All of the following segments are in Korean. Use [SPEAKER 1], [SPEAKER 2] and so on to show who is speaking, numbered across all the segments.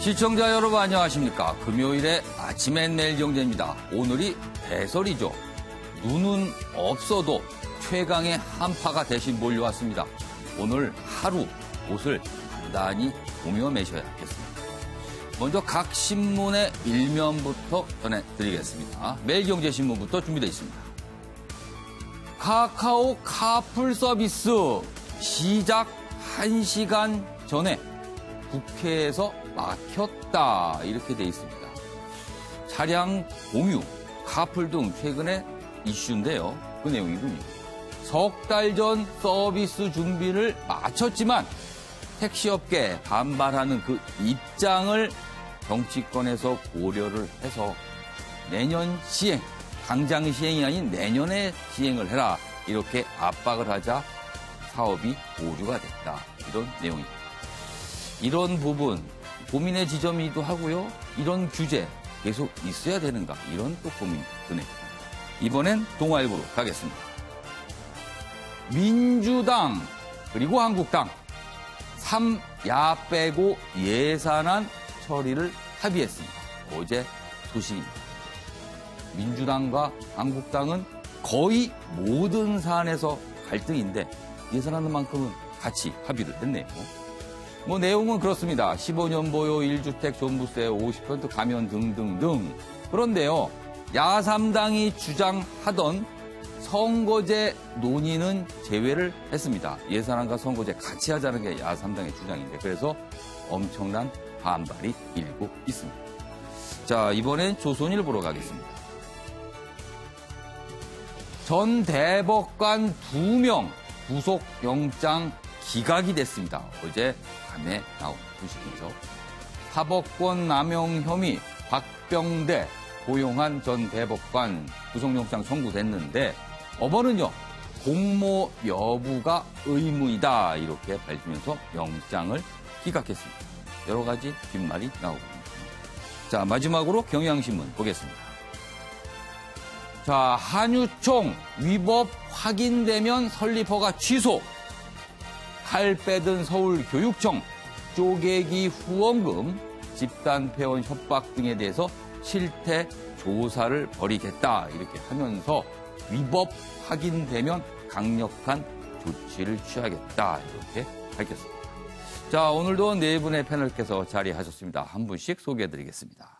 [SPEAKER 1] 시청자 여러분 안녕하십니까. 금요일에 아침엔 매일경제입니다. 오늘이 대설이죠. 눈은 없어도 최강의 한파가 대신 몰려왔습니다. 오늘 하루 옷을 단단히 꾸며 매셔야겠습니다. 먼저 각 신문의 일면부터 전해드리겠습니다. 매일경제신문부터 준비되어 있습니다. 카카오 카풀 서비스 시작 1시간 전에 국회에서 막혔다 이렇게 돼 있습니다. 차량 공유, 카풀 등 최근에 이슈인데요. 그 내용이군요. 석 달 전 서비스 준비를 마쳤지만 택시업계에 반발하는 그 입장을 정치권에서 고려를 해서 내년 시행, 당장 시행이 아닌 내년에 시행을 해라 이렇게 압박을 하자 사업이 보류가 됐다. 이런 내용입니다. 이런 부분 고민의 지점이기도 하고요. 이런 규제 계속 있어야 되는가 이런 또 고민이 드네요. 이번엔 동아일보로 가겠습니다. 민주당 그리고 한국당 3야 빼고 예산안 처리를 합의했습니다. 어제 소식입니다. 민주당과 한국당은 거의 모든 사안에서 갈등인데 예산안만큼은 같이 합의를 했네요. 내용은 그렇습니다. 15년 보유 1주택 종부세 50% 감면 등등등. 그런데요, 야3당이 주장하던 선거제 논의는 제외를 했습니다. 예산안과 선거제 같이 하자는 게 야3당의 주장인데 그래서 엄청난 반발이 일고 있습니다. 자, 이번엔 조선일보로 가겠습니다. 전 대법관 2명 구속영장 기각이 됐습니다. 어제 밤에 나온 소식이죠. 사법권 남용 혐의 박병대 고용한 전 대법관 구속영장 청구됐는데 법원은요 공모 여부가 의무이다 이렇게 밝히면서 영장을 기각했습니다. 여러 가지 뒷말이 나오고 있습니다. 자, 마지막으로 경향신문 보겠습니다. 자, 한유총 위법 확인되면 설립허가 취소. 칼 빼든 서울교육청 쪼개기 후원금, 집단폐원 협박 등에 대해서 실태 조사를 벌이겠다 이렇게 하면서 위법 확인되면 강력한 조치를 취하겠다 이렇게 밝혔습니다. 자, 오늘도 네 분의 패널께서 자리하셨습니다. 한 분씩 소개해드리겠습니다.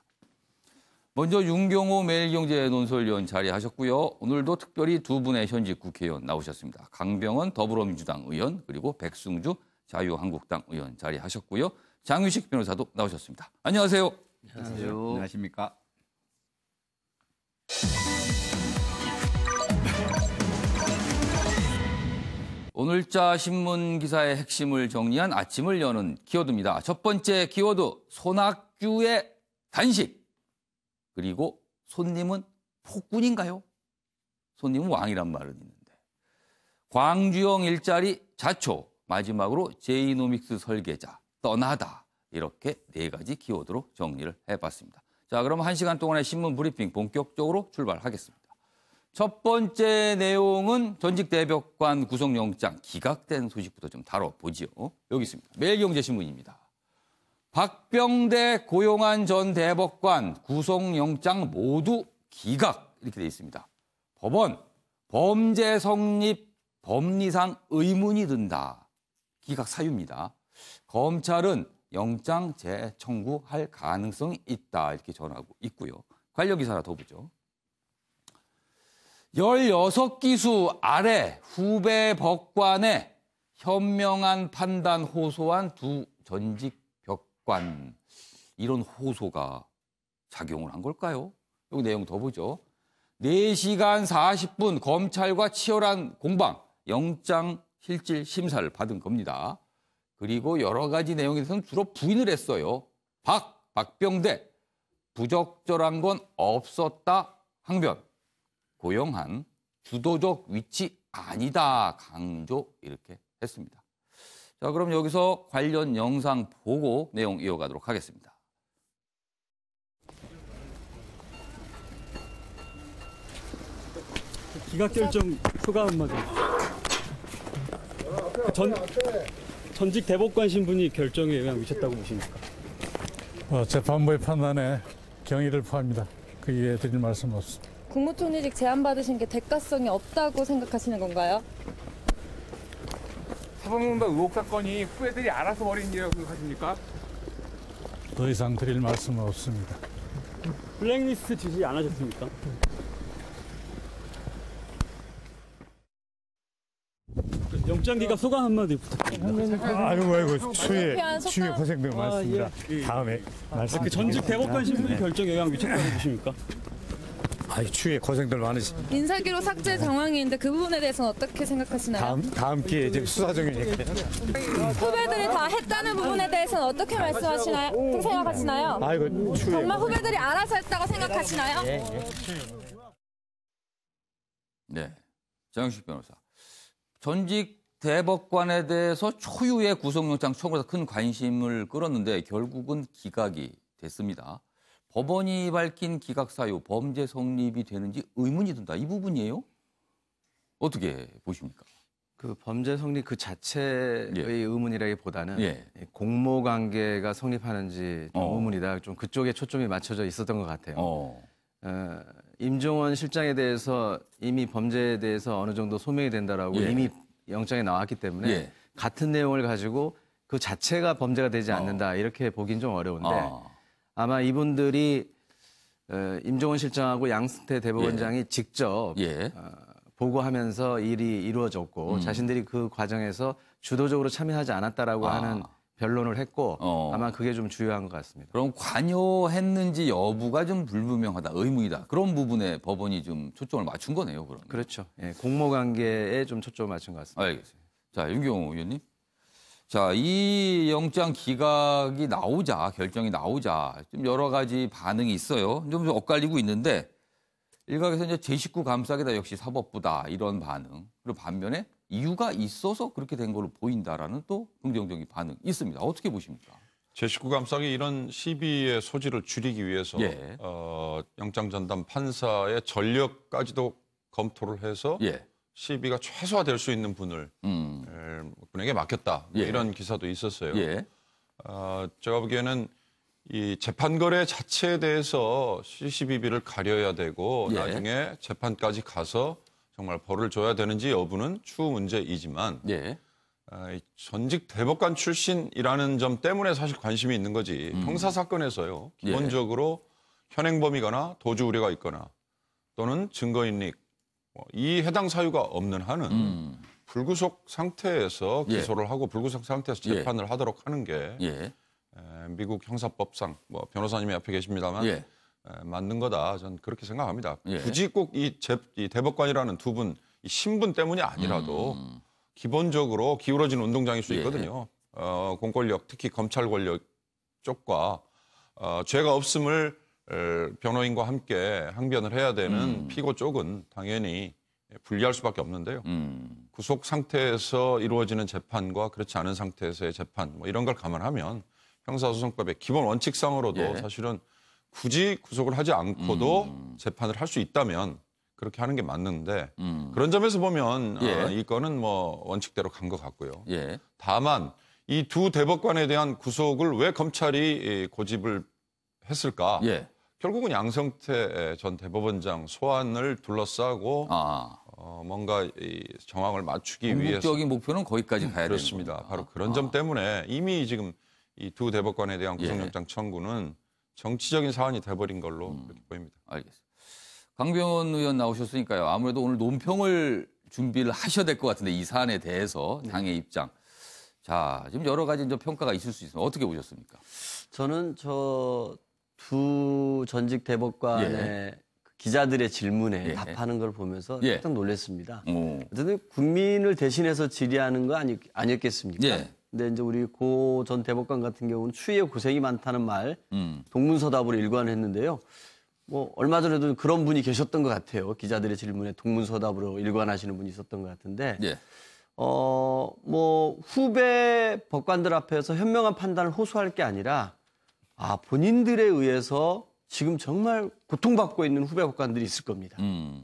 [SPEAKER 1] 먼저 윤경호 매일경제 논설위원 자리하셨고요. 오늘도 특별히 두 분의 현직 국회의원 나오셨습니다. 강병원 더불어민주당 의원 그리고 백승주 자유한국당 의원 자리하셨고요. 장유식 변호사도 나오셨습니다. 안녕하세요.
[SPEAKER 2] 안녕하세요. 안녕하십니까.
[SPEAKER 1] 오늘자 신문 기사의 핵심을 정리한 아침을 여는 키워드입니다. 첫 번째 키워드, 손학규의 단식. 그리고 손님은 폭군인가요? 손님은 왕이란 말은 있는데. 광주형 일자리 자초, 마지막으로 제이노믹스 설계자, 떠나다. 이렇게 네 가지 키워드로 정리를 해봤습니다. 자, 그럼 1시간 동안의 신문 브리핑 본격적으로 출발하겠습니다. 첫 번째 내용은 전직 대법관 구속영장 기각된 소식부터 좀 다뤄보지요. 여기 있습니다. 매일경제신문입니다. 박병대 고용한 전 대법관 구속영장 모두 기각 이렇게 돼 있습니다. 법원 범죄 성립 법리상 의문이 든다. 기각 사유입니다. 검찰은 영장 재청구할 가능성이 있다 이렇게 전하고 있고요. 관련 기사 하나 더 보죠. 16기수 아래 후배 법관의 현명한 판단 호소한 두 전직 벽관. 이런 호소가 작용을 한 걸까요? 여기 내용 더 보죠. 4시간 40분 검찰과 치열한 공방, 영장 실질 심사를 받은 겁니다. 그리고 여러 가지 내용에 대해서는 주로 부인을 했어요. 박병대, 부적절한 건 없었다 항변. 고용한 주도적 위치 아니다 강조 이렇게 했습니다. 자, 그럼 여기서 관련 영상 보고 내용 이어가도록 하겠습니다.
[SPEAKER 3] 기각 결정 소감 한마디. 전직 대법관 신분이 결정에 영향을 미쳤다고 보십니까? 재판부의 판단에 경의를 표합니다. 그 이외에 드릴 말씀 없습니다.
[SPEAKER 4] 국무총리직 제안받으신 게 대가성이 없다고 생각하시는 건가요?
[SPEAKER 5] 사법농단 의혹 사건이 후배들이 알아서 벌인 일이라고 생각하십니까?
[SPEAKER 3] 더 이상 드릴 말씀은 없습니다.
[SPEAKER 6] 블랙리스트 지시 안 하셨습니까? 영장 기각 소감 한마디 부탁드립니다.
[SPEAKER 3] 아이고 추위에
[SPEAKER 4] 소감.
[SPEAKER 3] 고생들 많습니다. 다음에 말씀.
[SPEAKER 6] 그 전직 대법관 신분이 결정 영향 미쳤다고 보십니까?
[SPEAKER 3] 추위에 고생들 많으시.
[SPEAKER 4] 인사기록 삭제 정황인데 그 부분에 대해서는 어떻게 생각하시나요?
[SPEAKER 3] 다음 기회에 지금 수사 중이니까.
[SPEAKER 4] 후배들이 다 했다는 부분에 대해서는 어떻게 말씀하시나요? 어떻게 생각하시나요?
[SPEAKER 3] 아이고 추위에.
[SPEAKER 4] 정말 후배들이 알아서 했다고 생각하시나요?
[SPEAKER 1] 네, 장영식 변호사. 전직 대법관에 대해서 초유의 구속영장 청구에서 큰 관심을 끌었는데 결국은 기각이 됐습니다. 법원이 밝힌 기각 사유, 범죄 성립이 되는지 의문이 든다. 이 부분이에요? 어떻게 보십니까?
[SPEAKER 7] 그 범죄 성립 그 자체의
[SPEAKER 1] 예.
[SPEAKER 7] 의문이라기보다는
[SPEAKER 1] 예.
[SPEAKER 7] 공모 관계가 성립하는지 좀
[SPEAKER 1] 어.
[SPEAKER 7] 의문이다. 좀 그쪽에 초점이 맞춰져 있었던 것 같아요.
[SPEAKER 1] 어.
[SPEAKER 7] 임종원 실장에 대해서 이미 범죄에 대해서 어느 정도 소명이 된다라고
[SPEAKER 1] 예.
[SPEAKER 7] 이미 영장에 나왔기 때문에
[SPEAKER 1] 예.
[SPEAKER 7] 같은 내용을 가지고 그 자체가 범죄가 되지 않는다 이렇게 보긴 좀 어려운데 아마 이분들이 임종원 실장하고 양승태 대법원장이 직접
[SPEAKER 1] 예.
[SPEAKER 7] 보고하면서 일이 이루어졌고 자신들이 그 과정에서 주도적으로 참여하지 않았다라고 하는 변론을 했고 아마 그게 좀 주요한 것 같습니다.
[SPEAKER 1] 그럼 관여했는지 여부가 좀 불분명하다, 의문이다. 그런 부분에 법원이 좀 초점을 맞춘 거네요, 그럼.
[SPEAKER 7] 그렇죠. 예, 공모 관계에 좀 초점을 맞춘 것 같습니다.
[SPEAKER 1] 알겠습니다. 자, 윤경호 의원님. 자, 이 영장 기각이 나오자, 결정이 나오자 좀 여러 가지 반응이 있어요. 좀 엇갈리고 있는데 일각에서 이제 제 식구 감싸기다 역시 사법부다 이런 반응. 그리고 반면에 이유가 있어서 그렇게 된 걸로 보인다라는 또 긍정적인 반응 있습니다. 어떻게 보십니까?
[SPEAKER 8] 제19 감싸기 이런 시비의 소지를 줄이기 위해서
[SPEAKER 1] 예.
[SPEAKER 8] 영장 전담 판사의 전력까지도 검토를 해서
[SPEAKER 1] 예.
[SPEAKER 8] 시비가 최소화될 수 있는 분을 분에게 맡겼다. 뭐
[SPEAKER 1] 예.
[SPEAKER 8] 이런 기사도 있었어요.
[SPEAKER 1] 예.
[SPEAKER 8] 제가 보기에는 이 재판 거래 자체에 대해서 CCBB를 가려야 되고
[SPEAKER 1] 예.
[SPEAKER 8] 나중에 재판까지 가서 정말 벌을 줘야 되는지 여부는 추후 문제이지만
[SPEAKER 1] 예.
[SPEAKER 8] 이 전직 대법관 출신이라는 점 때문에 사실 관심이 있는 거지. 형사 사건에서요. 기본적으로 현행범이거나 도주 우려가 있거나 또는 증거인멸 이 해당 사유가 없는 한은 불구속 상태에서
[SPEAKER 1] 예.
[SPEAKER 8] 기소를 하고 불구속 상태에서
[SPEAKER 1] 예.
[SPEAKER 8] 재판을 하도록 하는 게
[SPEAKER 1] 예.
[SPEAKER 8] 미국 형사법상 뭐 변호사님이 앞에 계십니다만
[SPEAKER 1] 예.
[SPEAKER 8] 맞는 거다. 저는 그렇게 생각합니다.
[SPEAKER 1] 예.
[SPEAKER 8] 굳이 꼭 이 대법관이라는 두 분 이 신분 때문이 아니라도 기본적으로 기울어진 운동장일 수
[SPEAKER 1] 예.
[SPEAKER 8] 있거든요. 공권력, 특히 검찰 권력 쪽과 죄가 없음을 변호인과 함께 항변을 해야 되는 피고 쪽은 당연히 분리할 수밖에 없는데요. 구속 상태에서 이루어지는 재판과 그렇지 않은 상태에서의 재판 뭐 이런 걸 감안하면 형사소송법의 기본 원칙상으로도
[SPEAKER 1] 예.
[SPEAKER 8] 사실은 굳이 구속을 하지 않고도 재판을 할 수 있다면 그렇게 하는 게 맞는데 그런 점에서 보면
[SPEAKER 1] 예.
[SPEAKER 8] 이 건은 뭐 원칙대로 간 것 같고요.
[SPEAKER 1] 예.
[SPEAKER 8] 다만 이 두 대법관에 대한 구속을 왜 검찰이 고집을 했을까?
[SPEAKER 1] 예.
[SPEAKER 8] 결국은 양성태 전 대법원장 소환을 둘러싸고 뭔가 이 정황을 맞추기 위해서
[SPEAKER 1] 궁극적인 목표는 거기까지 가야 되는
[SPEAKER 8] 그렇습니다.
[SPEAKER 1] 겁니다.
[SPEAKER 8] 바로 그런 점 때문에 이미 지금 이 두 대법관에 대한 구속영장 청구는 정치적인 사안이 돼버린 걸로 그렇게 보입니다.
[SPEAKER 1] 알겠습니다. 강병원 의원 나오셨으니까요. 아무래도 오늘 논평을 준비를 하셔야 될 것 같은데 이 사안에 대해서 당의 입장. 자, 지금 여러 가지 이제 평가가 있을 수 있습니다. 어떻게 보셨습니까?
[SPEAKER 9] 저는 저 두 전직 대법관의 기자들의 질문에
[SPEAKER 1] 예.
[SPEAKER 9] 답하는 걸 보면서
[SPEAKER 1] 예.
[SPEAKER 9] 깜짝 놀랐습니다.
[SPEAKER 1] 오.
[SPEAKER 9] 어쨌든 국민을 대신해서 질의하는 거 아니었겠습니까?
[SPEAKER 1] 예.
[SPEAKER 9] 근데 이제 우리 고 전 대법관 같은 경우는 추위에 고생이 많다는 말 동문서답으로 일관을 했는데요. 뭐 얼마 전에도 그런 분이 계셨던 것 같아요. 기자들의 질문에 동문서답으로 일관하시는 분이 있었던 것 같은데.
[SPEAKER 1] 예.
[SPEAKER 9] 뭐 후배 법관들 앞에서 현명한 판단을 호소할 게 아니라 본인들에 의해서 지금 정말 고통받고 있는 후배 법관들이 있을 겁니다.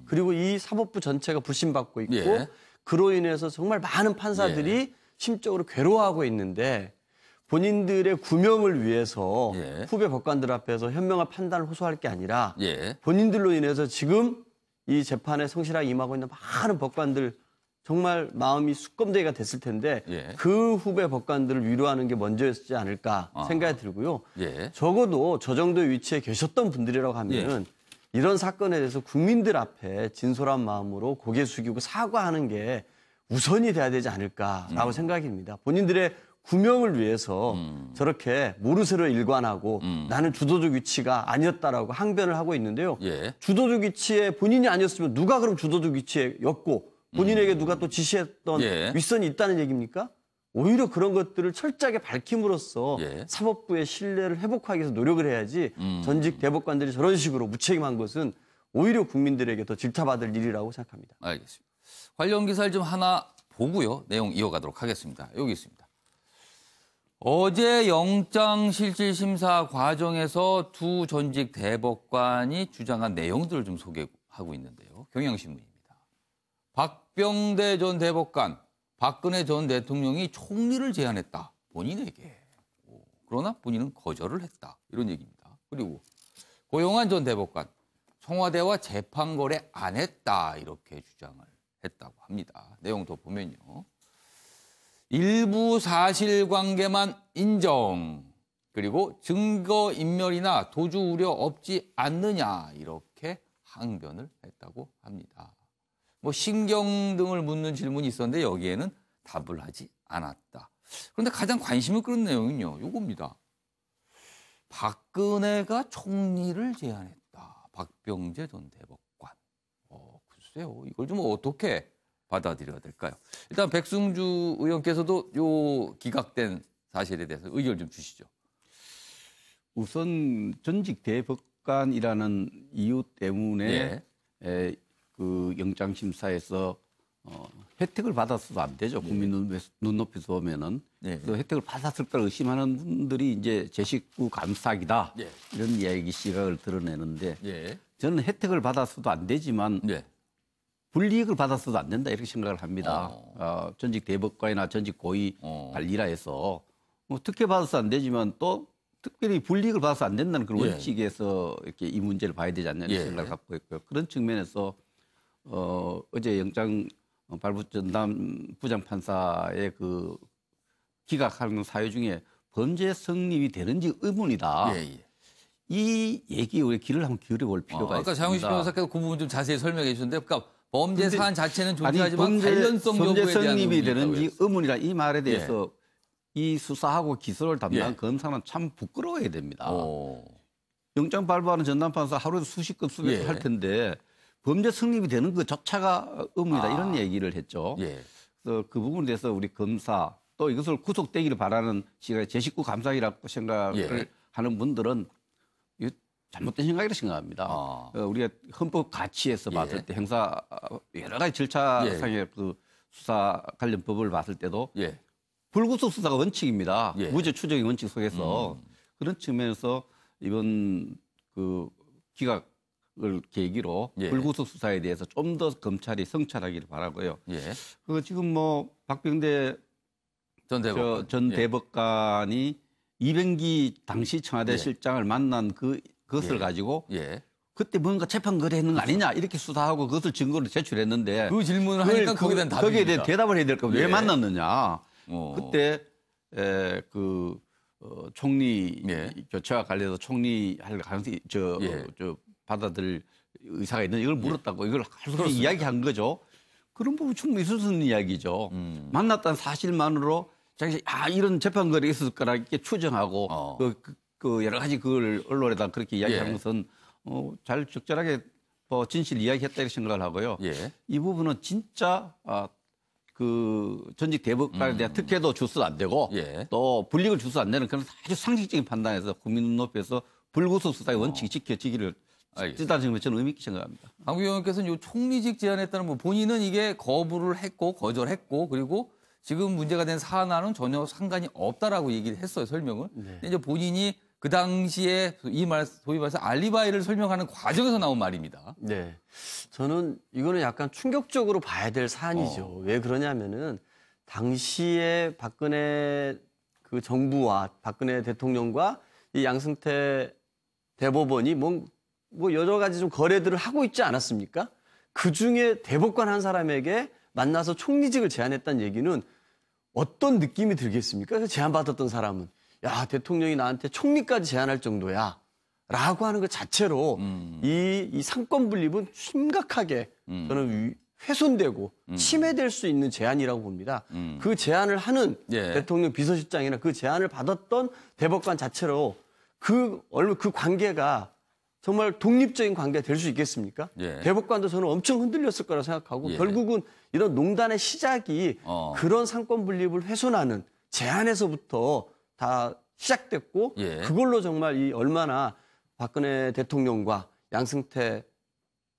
[SPEAKER 9] 그리고 이 사법부 전체가 불신받고 있고
[SPEAKER 1] 예.
[SPEAKER 9] 그로 인해서 정말 많은 판사들이 심적으로 괴로워하고 있는데 본인들의 구명을 위해서
[SPEAKER 1] 예.
[SPEAKER 9] 후배 법관들 앞에서 현명한 판단을 호소할 게 아니라
[SPEAKER 1] 예.
[SPEAKER 9] 본인들로 인해서 지금 이 재판에 성실하게 임하고 있는 많은 법관들 정말 마음이 수검대기가 됐을 텐데
[SPEAKER 1] 예.
[SPEAKER 9] 그 후배 법관들을 위로하는 게 먼저였지 않을까 생각이 들고요.
[SPEAKER 1] 예.
[SPEAKER 9] 적어도 저 정도의 위치에 계셨던 분들이라고 하면은 이런 사건에 대해서 국민들 앞에 진솔한 마음으로 고개 숙이고 사과하는 게 우선이 돼야 되지 않을까라고 생각입니다. 본인들의 구명을 위해서 저렇게 모르쇠로 일관하고 나는 주도적 위치가 아니었다라고 항변을 하고 있는데요.
[SPEAKER 1] 예.
[SPEAKER 9] 주도적 위치에 본인이 아니었으면 누가 그럼 주도적 위치였고 본인에게 누가 또 지시했던
[SPEAKER 1] 예.
[SPEAKER 9] 윗선이 있다는 얘기입니까? 오히려 그런 것들을 철저하게 밝힘으로써
[SPEAKER 1] 예.
[SPEAKER 9] 사법부의 신뢰를 회복하기 위해서 노력을 해야지 전직 대법관들이 저런 식으로 무책임한 것은 오히려 국민들에게 더 질타받을 일이라고 생각합니다.
[SPEAKER 1] 알겠습니다. 관련 기사를 좀 하나 보고요. 내용 이어가도록 하겠습니다. 여기 있습니다. 어제 영장실질심사 과정에서 두 전직 대법관이 주장한 내용들을 좀 소개하고 있는데요. 경향신문입니다. 박병대 전 대법관, 박근혜 전 대통령이 총리를 제안했다. 본인에게. 그러나 본인은 거절을 했다. 이런 얘기입니다. 그리고 고영한 전 대법관, 청와대와 재판 거래 안 했다. 이렇게 주장을 했다고 합니다. 내용 더 보면요. 일부 사실관계만 인정. 그리고 증거인멸이나 도주 우려 없지 않느냐. 이렇게 항변을 했다고 합니다. 뭐 신경 등을 묻는 질문이 있었는데 여기에는 답을 하지 않았다. 그런데 가장 관심을 끄는 내용은요. 이겁니다. 박근혜가 총리를 제안했다. 박병재 전 대법관. 글쎄요. 이걸 좀 어떻게 받아들여야 될까요? 일단 백승주 의원께서도 요 기각된 사실에 대해서 의견을 좀 주시죠.
[SPEAKER 2] 우선 전직 대법관이라는 이유 때문에 그 영장심사에서 혜택을 받았어도 안 되죠. 국민 눈높이에서 보면은. 그 혜택을 받았을 걸 의심하는 분들이 이제 제 식구 감싸기다. 이런 이야기 시각을 드러내는데 저는 혜택을 받았어도 안 되지만 불이익을 받았어도 안 된다 이렇게 생각을 합니다. 전직 대법관이나 전직 고위 관리라 해서 뭐 특혜 받아서 안 되지만 또 특별히 불이익을 받아서 안 된다는 그런 원칙에서 이렇게 이 문제를 봐야 되지 않냐 이런 생각을 갖고 있고요. 그런 측면에서 어제 영장 발부 전담 부장판사의 그 기각하는 사유 중에 범죄 성립이 되는지 의문이다. 이 얘기에 우리 귀를 한번 기울여볼 필요가
[SPEAKER 1] 아까
[SPEAKER 2] 있습니다.
[SPEAKER 1] 장훈식 변호사께서 그 부분 좀 자세히 설명해 주셨는데, 그러니까 범죄 사안 자체는 존재하지만 관련성
[SPEAKER 2] 범죄
[SPEAKER 1] 여부에 대한
[SPEAKER 2] 성립이 되는지
[SPEAKER 1] 있다고
[SPEAKER 2] 의문이다. 이 말에 대해서 이 수사하고 기소를 담당한 검사는 참 부끄러워야 됩니다. 영장 발부하는 전담판사 하루에 수십 건 수백 건 할 텐데 범죄 성립이 되는 것조차가 의문이다. 이런 얘기를 했죠. 그래서 그 부분에 대해서 우리 검사 또 이것을 구속되기를 바라는 시각에 제 식구 감사이라고 생각을 하는 분들은 이거 잘못된 생각이라고 생각합니다. 우리가 헌법 가치에서 봤을 때 행사 여러 가지 절차상의 그 수사 관련 법을 봤을 때도 불구속 수사가 원칙입니다. 무죄 추정의 원칙 속에서 그런 측면에서 이번 그 기각을 계기로 불구속 수사에 대해서 좀 더 검찰이 성찰하기를 바라고요. 그 지금 뭐 박병대 전 대법관이 이병기 당시 청와대 실장을 만난 그것을 가지고 그때 뭔가 재판 거래했는 거 아니냐 이렇게 수사하고 그것을 증거로 제출했는데
[SPEAKER 1] 그 질문을 하니까 거기에 대한 답입니다.
[SPEAKER 2] 거기에 대해 대답을 해야 될 겁니다. 왜 만났느냐. 그때 총리 교체와 관련해서 총리 할 가능성이 저 받아들일 의사가 있는 이걸 물었다고 이걸 계속 이야기한 거죠. 그런 부분 충분히 있을 수 있는 이야기죠. 만났다는 사실만으로 자기 이런 재판 거래 있을 거라 이렇게 추정하고 그 여러 가지 그걸 언론에다 그렇게 이야기하는 것은 잘 적절하게 진실 이야기했다 이렇게 생각을 하고요. 이 부분은 진짜 그 전직 대법관에 대한 특혜도 줘서 안 되고 또 불이익을 줘서 안 되는 그런 아주 상식적인 판단에서 국민 눈높이에서 불구속 수사의 원칙이 지켜지기를 뜻하는 점에 저는 의미 있게 생각합니다.
[SPEAKER 1] 강 의원께서는 이 총리직 제안했다는 뭐 본인은 이게 거부를 했고 거절했고 그리고 지금 문제가 된 사안과는 전혀 상관이 없다라고 얘기를 했어요, 설명을. 근데 이제 본인이 그 당시에 소위 말해서 알리바이를 설명하는 과정에서 나온 말입니다.
[SPEAKER 9] 네. 저는 이거는 약간 충격적으로 봐야 될 사안이죠. 왜 그러냐면은 당시에 박근혜 그 정부와 박근혜 대통령과 이 양승태 대법원이 뭐 여러 가지 좀 거래들을 하고 있지 않았습니까? 그중에 대법관 한 사람에게 만나서 총리직을 제안했다는 얘기는 어떤 느낌이 들겠습니까? 그래서 제안받았던 사람은 야, 대통령이 나한테 총리까지 제안할 정도야 라고 하는 것 자체로 이 상권 분립은 심각하게 저는 훼손되고 침해될 수 있는 제안이라고 봅니다. 그 제안을 하는 대통령 비서실장이나 그 제안을 받았던 대법관 자체로 그 관계가 정말 독립적인 관계가 될 수 있겠습니까? 대법관도 저는 엄청 흔들렸을 거라 생각하고 결국은 이런 농단의 시작이 그런 상권 분립을 훼손하는 제안에서부터 다 시작됐고 그걸로 정말 이 얼마나 박근혜 대통령과 양승태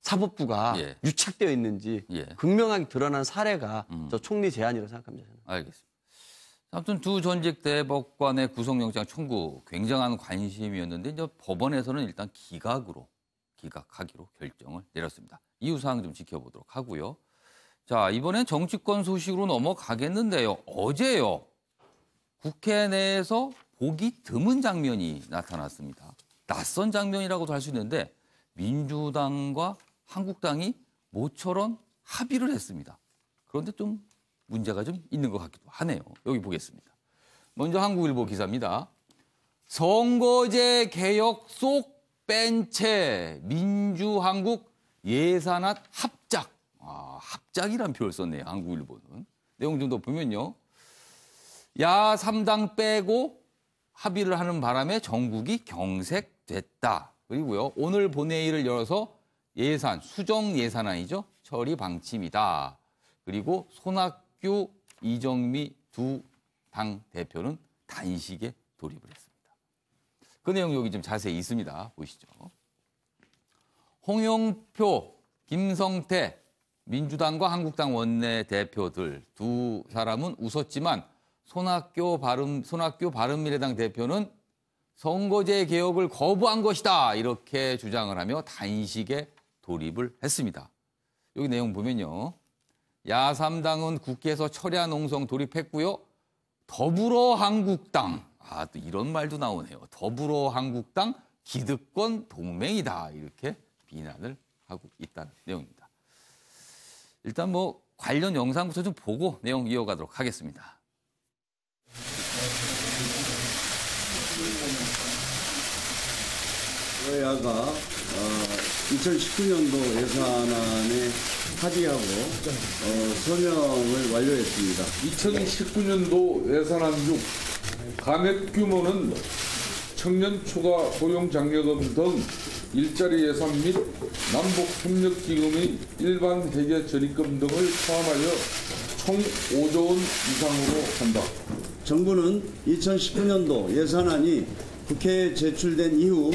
[SPEAKER 9] 사법부가 유착되어 있는지 극명하게 드러난 사례가 저 총리 제안이라고 생각합니다.
[SPEAKER 1] 알겠습니다. 아무튼 두 전직 대법관의 구속영장 청구 굉장한 관심이었는데 이제 법원에서는 일단 기각하기로 결정을 내렸습니다. 이유 사항 좀 지켜보도록 하고요. 자, 이번엔 정치권 소식으로 넘어가겠는데요. 어제요. 국회 내에서 보기 드문 장면이 나타났습니다. 낯선 장면이라고도 할 수 있는데 민주당과 한국당이 모처럼 합의를 했습니다. 그런데 좀 문제가 좀 있는 것 같기도 하네요. 여기 보겠습니다. 먼저 한국일보 기사입니다. 선거제 개혁 속 뺀 채 민주한국 예산안 합작. 합작이란 표현을 썼네요. 한국일보는. 내용 좀 더 보면요. 야 3당 빼고 합의를 하는 바람에 정국이 경색됐다. 그리고요. 오늘 본회의를 열어서 수정 예산안이죠. 처리 방침이다. 그리고 손학규, 이정미 두 당 대표는 단식에 돌입을 했습니다. 그 내용 여기 좀 자세히 있습니다. 보시죠. 홍영표, 김성태, 민주당과 한국당 원내대표들 두 사람은 웃었지만 손학규 바른미래당 대표는 선거제 개혁을 거부한 것이다. 이렇게 주장을 하며 단식에 돌입을 했습니다. 여기 내용 보면요. 야3당은 국회에서 철야 농성 돌입했고요. 더불어한국당, 또 이런 말도 나오네요. 더불어한국당 기득권 동맹이다. 이렇게 비난을 하고 있다는 내용입니다. 일단 관련 영상부터 좀 보고 내용 이어가도록 하겠습니다.
[SPEAKER 10] 여야가 2019년도 예산안에 합의하고 서명을 완료했습니다.
[SPEAKER 11] 2019년도 예산안 중 감액 규모는 청년 초과 고용 장려금 등 일자리 예산 및 남북협력기금의 일반 회계 적립금 등을 포함하여 총 5조 원 이상으로 한다.
[SPEAKER 10] 정부는 2019년도 예산안이 국회에 제출된 이후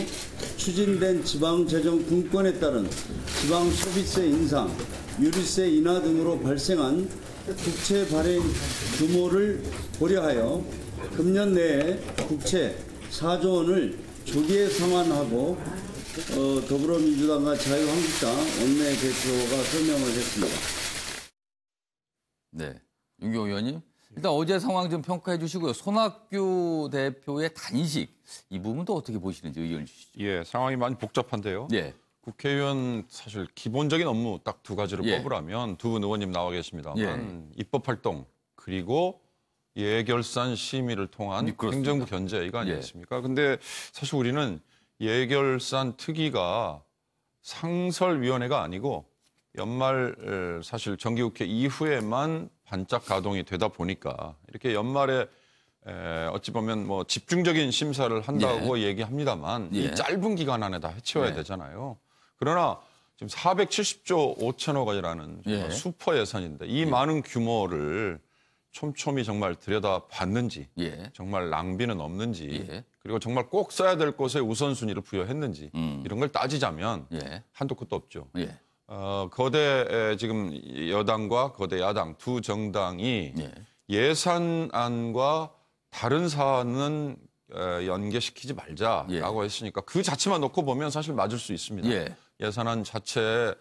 [SPEAKER 10] 추진된 지방재정 분권에 따른 지방소비세 인상, 유류세 인하 등으로 발생한 국채 발행 규모를 고려하여 금년 내에 국채 4조 원을 조기에 상환하고 더불어민주당과 자유한국당 원내대표가 설명을 했습니다.
[SPEAKER 1] 네, 윤경호 의원님. 일단 어제 상황 좀 평가해 주시고요. 손학규 대표의 단식, 이 부분도 어떻게 보시는지 의견을 주시죠.
[SPEAKER 8] 상황이 많이 복잡한데요. 국회의원 사실 기본적인 업무 딱 두 가지를 뽑으라면 두 분 의원님 나와 계십니다만 입법활동 그리고 예결산 심의를 통한 행정부 견제 이거 아니겠습니까? 근데 사실 우리는 예결산 특위가 상설위원회가 아니고 연말 사실 정기국회 이후에만 반짝 가동이 되다 보니까 이렇게 연말에 어찌 보면 집중적인 심사를 한다고 얘기합니다만 이 짧은 기간 안에 다 해치워야 되잖아요. 그러나 지금 470조 5천억 원이라는 슈퍼 예산인데 이 많은 규모를 촘촘히 정말 들여다봤는지 정말 낭비는 없는지 그리고 정말 꼭 써야 될 곳에 우선순위를 부여했는지 이런 걸 따지자면 한도 끝도 없죠. 거대 지금 여당과 거대 야당 두 정당이 예산안과 다른 사안은 연계시키지 말자라고 했으니까 그 자체만 놓고 보면 사실 맞을 수 있습니다. 예산안 자체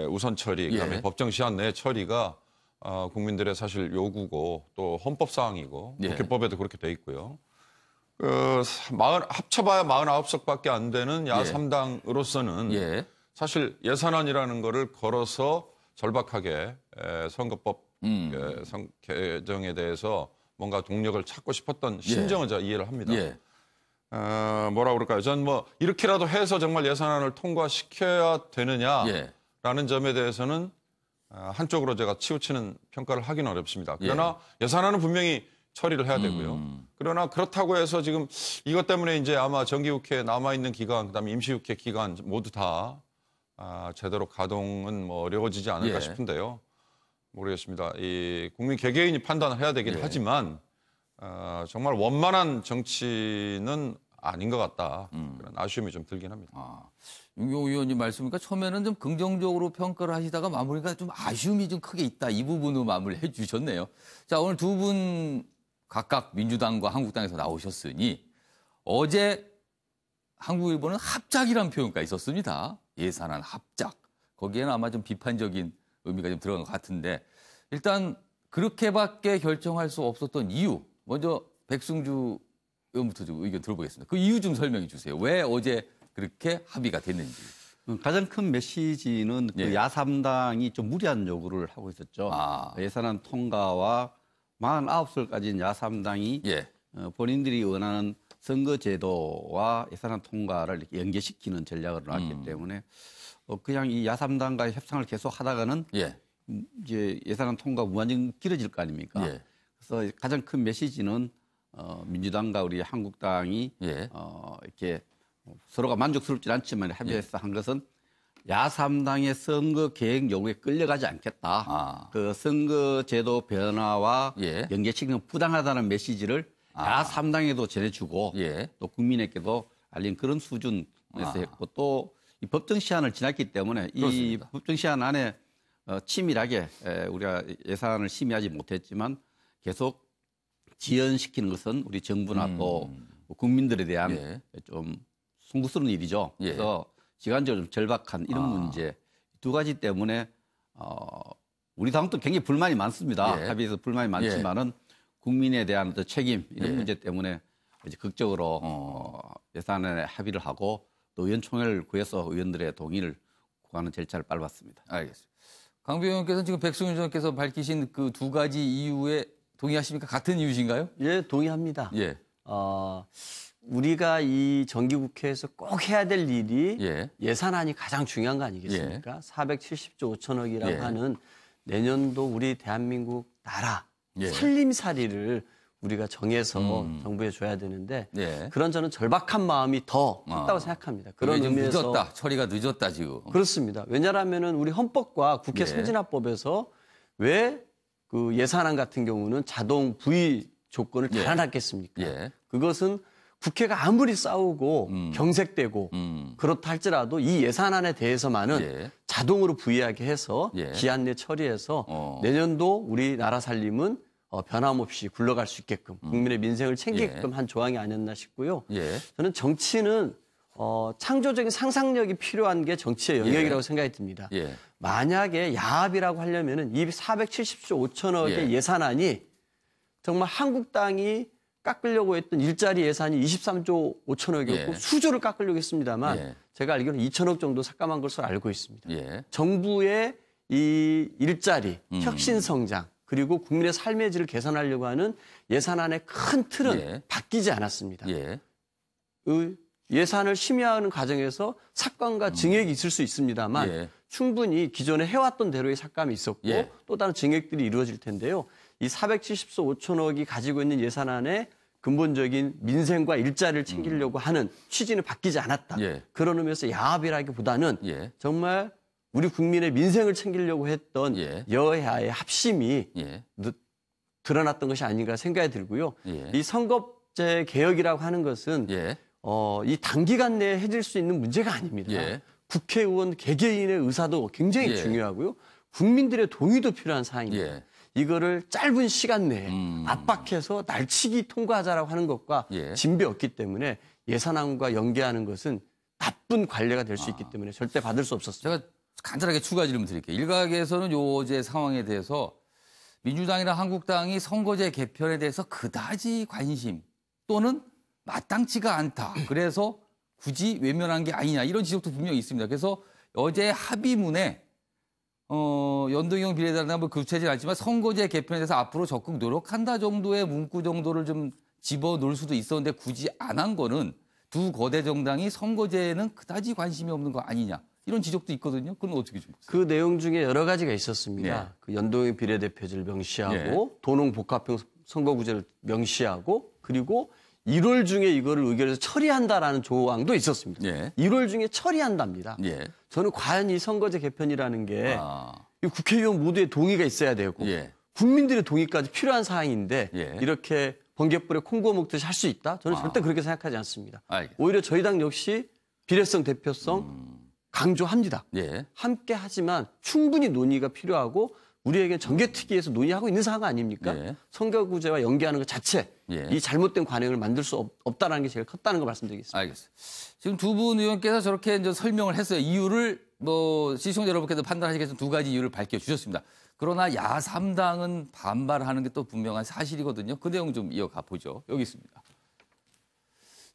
[SPEAKER 8] 우선 처리, 그다음에 법정 시한 내 처리가 국민들의 사실 요구고 또 헌법 사항이고
[SPEAKER 1] 예.
[SPEAKER 8] 국회법에도 그렇게 돼 있고요. 합쳐봐야 49석밖에 안 되는 야3당으로서는
[SPEAKER 1] 예.
[SPEAKER 8] 사실 예산안이라는 거를 걸어서 절박하게 선거법 개정에 대해서 뭔가 동력을 찾고 싶었던 심정은 제가 이해를 합니다.
[SPEAKER 1] 예.
[SPEAKER 8] 뭐라 그럴까요? 전 뭐 이렇게라도 해서 정말 예산안을 통과시켜야 되느냐라는 점에 대해서는 한쪽으로 제가 치우치는 평가를 하기는 어렵습니다. 그러나 예산안은 분명히 처리를 해야 되고요. 그러나 그렇다고 해서 지금 이것 때문에 이제 아마 정기국회 남아있는 기간, 그다음에 임시국회 기간 모두 다 제대로 가동은 뭐 어려워지지 않을까 싶은데요. 모르겠습니다. 이 국민 개개인이 판단을 해야 되긴 하지만 정말 원만한 정치는 아닌 것 같다. 그런 아쉬움이 좀 들긴 합니다.
[SPEAKER 1] 윤경호 의원님 말씀이니까 처음에는 좀 긍정적으로 평가를 하시다가 마무리가 좀 아쉬움이 좀 크게 있다. 이 부분으로 마무리해 주셨네요. 자, 오늘 두 분 각각 민주당과 한국당에서 나오셨으니 어제 한국일보는 합작이라는 표현가 있었습니다. 예산안 합작. 거기에는 아마 좀 비판적인 의미가 좀 들어간 것 같은데 일단 그렇게밖에 결정할 수 없었던 이유. 먼저 백승주 의원부터 좀 의견 들어보겠습니다. 그 이유 좀 설명해 주세요. 왜 어제 그렇게 합의가 됐는지.
[SPEAKER 2] 가장 큰 메시지는 그 야3당이 좀 무리한 요구를 하고 있었죠. 예산안 통과와 49설 가진 야3당이 본인들이 원하는 선거제도와 예산안 통과를 이렇게 연계시키는 전략을 놨기 때문에 그냥 이 야3당과의 협상을 계속 하다가는 이제 예산안 통과 무한정 길어질 거 아닙니까? 그래서 가장 큰 메시지는 민주당과 우리 한국당이 이렇게 서로가 만족스럽지 않지만 합의해서 한 것은 야3당의 선거 계획 요구에 끌려가지 않겠다. 그 선거제도 변화와 연계시키는 부당하다는 메시지를 야3당에도 전해주고 또 국민에게도 알린 그런 수준에서 했고 또 이 법정 시한을 지났기 때문에 이 법정 시한 안에 치밀하게 우리가 예산을 심의하지 못했지만 계속 지연시키는 것은 우리 정부나 또 국민들에 대한 좀 송구스러운 일이죠. 그래서 시간적으로 좀 절박한 이런 문제 두 가지 때문에 우리 당도 굉장히 불만이 많습니다. 합의에서 불만이 많지만은 국민에 대한 또 책임 이런 문제 때문에 이제 극적으로 예산안에 합의를 하고 또 의원총회를 구해서 의원들의 동의를 구하는 절차를 밟았습니다.
[SPEAKER 1] 알겠습니다. 강병 의원께서는 지금 백승훈 의원께서 밝히신 그 두 가지 이유에 동의하십니까? 같은 이유신가요?
[SPEAKER 9] 예, 동의합니다. 우리가 이 정기국회에서 꼭 해야 될 일이 예산안이 가장 중요한 거 아니겠습니까? 470조 5천억이라고 하는 내년도 우리 대한민국 나라 살림살이를 우리가 정해서 정부에 줘야 되는데 그런 저는 절박한 마음이 더 컸다고 생각합니다. 그런 의미에서
[SPEAKER 1] 늦었다. 처리가 늦었다 지금.
[SPEAKER 9] 그렇습니다. 왜냐하면은 우리 헌법과 국회 선진화법에서 왜 그 예산안 같은 경우는 자동 부의 조건을 달아놨겠습니까? 그것은 국회가 아무리 싸우고 경색되고 그렇다 할지라도 이 예산안에 대해서만은 자동으로 부의하게 해서 기한 내 처리해서 내년도 우리나라 살림은 변함없이 굴러갈 수 있게끔 국민의 민생을 챙기게끔 한 조항이 아니었나 싶고요. 저는 정치는 창조적인 상상력이 필요한 게 정치의 영역이라고 생각이 듭니다. 만약에 야합이라고 하려면은 이 470조 5천억의 예산안이 정말 한국당이 깎으려고 했던 일자리 예산이 23조 5천억이었고 수조를 깎으려고 했습니다만 제가 알기로는 2천억 정도 삭감한 것으로 알고 있습니다. 정부의 이 일자리, 혁신 성장 그리고 국민의 삶의 질을 개선하려고 하는 예산안의 큰 틀은 바뀌지 않았습니다. 예산을 심의하는 과정에서 삭감과 증액이 있을 수 있습니다만 충분히 기존에 해왔던 대로의 삭감이 있었고 또 다른 증액들이 이루어질 텐데요. 이 470조 5천억이 가지고 있는 예산안의 근본적인 민생과 일자리를 챙기려고 하는 취지는 바뀌지 않았다. 그런 의미에서 야합이라기보다는 정말 우리 국민의 민생을 챙기려고 했던 여야의 합심이 드러났던 것이 아닌가 생각이 들고요. 이 선거제 개혁이라고 하는 것은 이 단기간 내에 해질 수 있는 문제가 아닙니다. 국회의원 개개인의 의사도 굉장히 중요하고요. 국민들의 동의도 필요한 사항입니다. 이거를 짧은 시간 내에 압박해서 날치기 통과하자라고 하는 것과 진배 없기 때문에 예산안과 연계하는 것은 나쁜 관례가 될 수 있기 때문에 절대 받을 수 없었습니다.
[SPEAKER 1] 제가 간단하게 추가 질문 드릴게요. 일각에서는 요제 상황에 대해서 민주당이나 한국당이 선거제 개편에 대해서 그다지 관심 또는 마땅치가 않다. 그래서 굳이 외면한 게 아니냐 이런 지적도 분명히 있습니다. 그래서 어제 합의문에 연동형 비례대표는 뭐 구체적이지 않지만 선거제 개편에 대해서 앞으로 적극 노력한다 정도의 문구 정도를 좀 집어넣을 수도 있었는데 굳이 안 한 거는 두 거대 정당이 선거제에는 그다지 관심이 없는 거 아니냐 이런 지적도 있거든요. 그건 어떻게 좀 보세요?
[SPEAKER 9] 그 내용 중에 여러 가지가 있었습니다.
[SPEAKER 1] 네.
[SPEAKER 9] 그 연동형 비례대표제를 명시하고
[SPEAKER 1] 네.
[SPEAKER 9] 도농복합형 선거구제를 명시하고 그리고 1월 중에 이거를 의결해서 처리한다라는 조항도 있었습니다.
[SPEAKER 1] 예.
[SPEAKER 9] 1월 중에 처리한답니다.
[SPEAKER 1] 예.
[SPEAKER 9] 저는 과연 이 선거제 개편이라는 게 이 국회의원 모두의 동의가 있어야 되고
[SPEAKER 1] 예.
[SPEAKER 9] 국민들의 동의까지 필요한 사항인데
[SPEAKER 1] 예.
[SPEAKER 9] 이렇게 번개불에 콩고 먹듯이 할 수 있다? 저는 절대 그렇게 생각하지 않습니다.
[SPEAKER 1] 알겠습니다.
[SPEAKER 9] 오히려 저희 당 역시 비례성, 대표성 강조합니다.
[SPEAKER 1] 예.
[SPEAKER 9] 함께 하지만 충분히 논의가 필요하고 우리에게 정개특위에서 논의하고 있는 사항 아닙니까?
[SPEAKER 1] 예.
[SPEAKER 9] 선거구제와 연계하는 것 자체
[SPEAKER 1] 예.
[SPEAKER 9] 이 잘못된 관행을 만들 수 없다는 게 제일 컸다는 거 말씀드리겠습니다.
[SPEAKER 1] 알겠습니다. 지금 두 분 의원께서 저렇게 이제 설명을 했어요. 이유를 뭐 시청자 여러분께서 판단하시겠지만 두 가지 이유를 밝혀주셨습니다. 그러나 야3당은 반발하는 게 또 분명한 사실이거든요. 그 내용 좀 이어가 보죠. 여기 있습니다.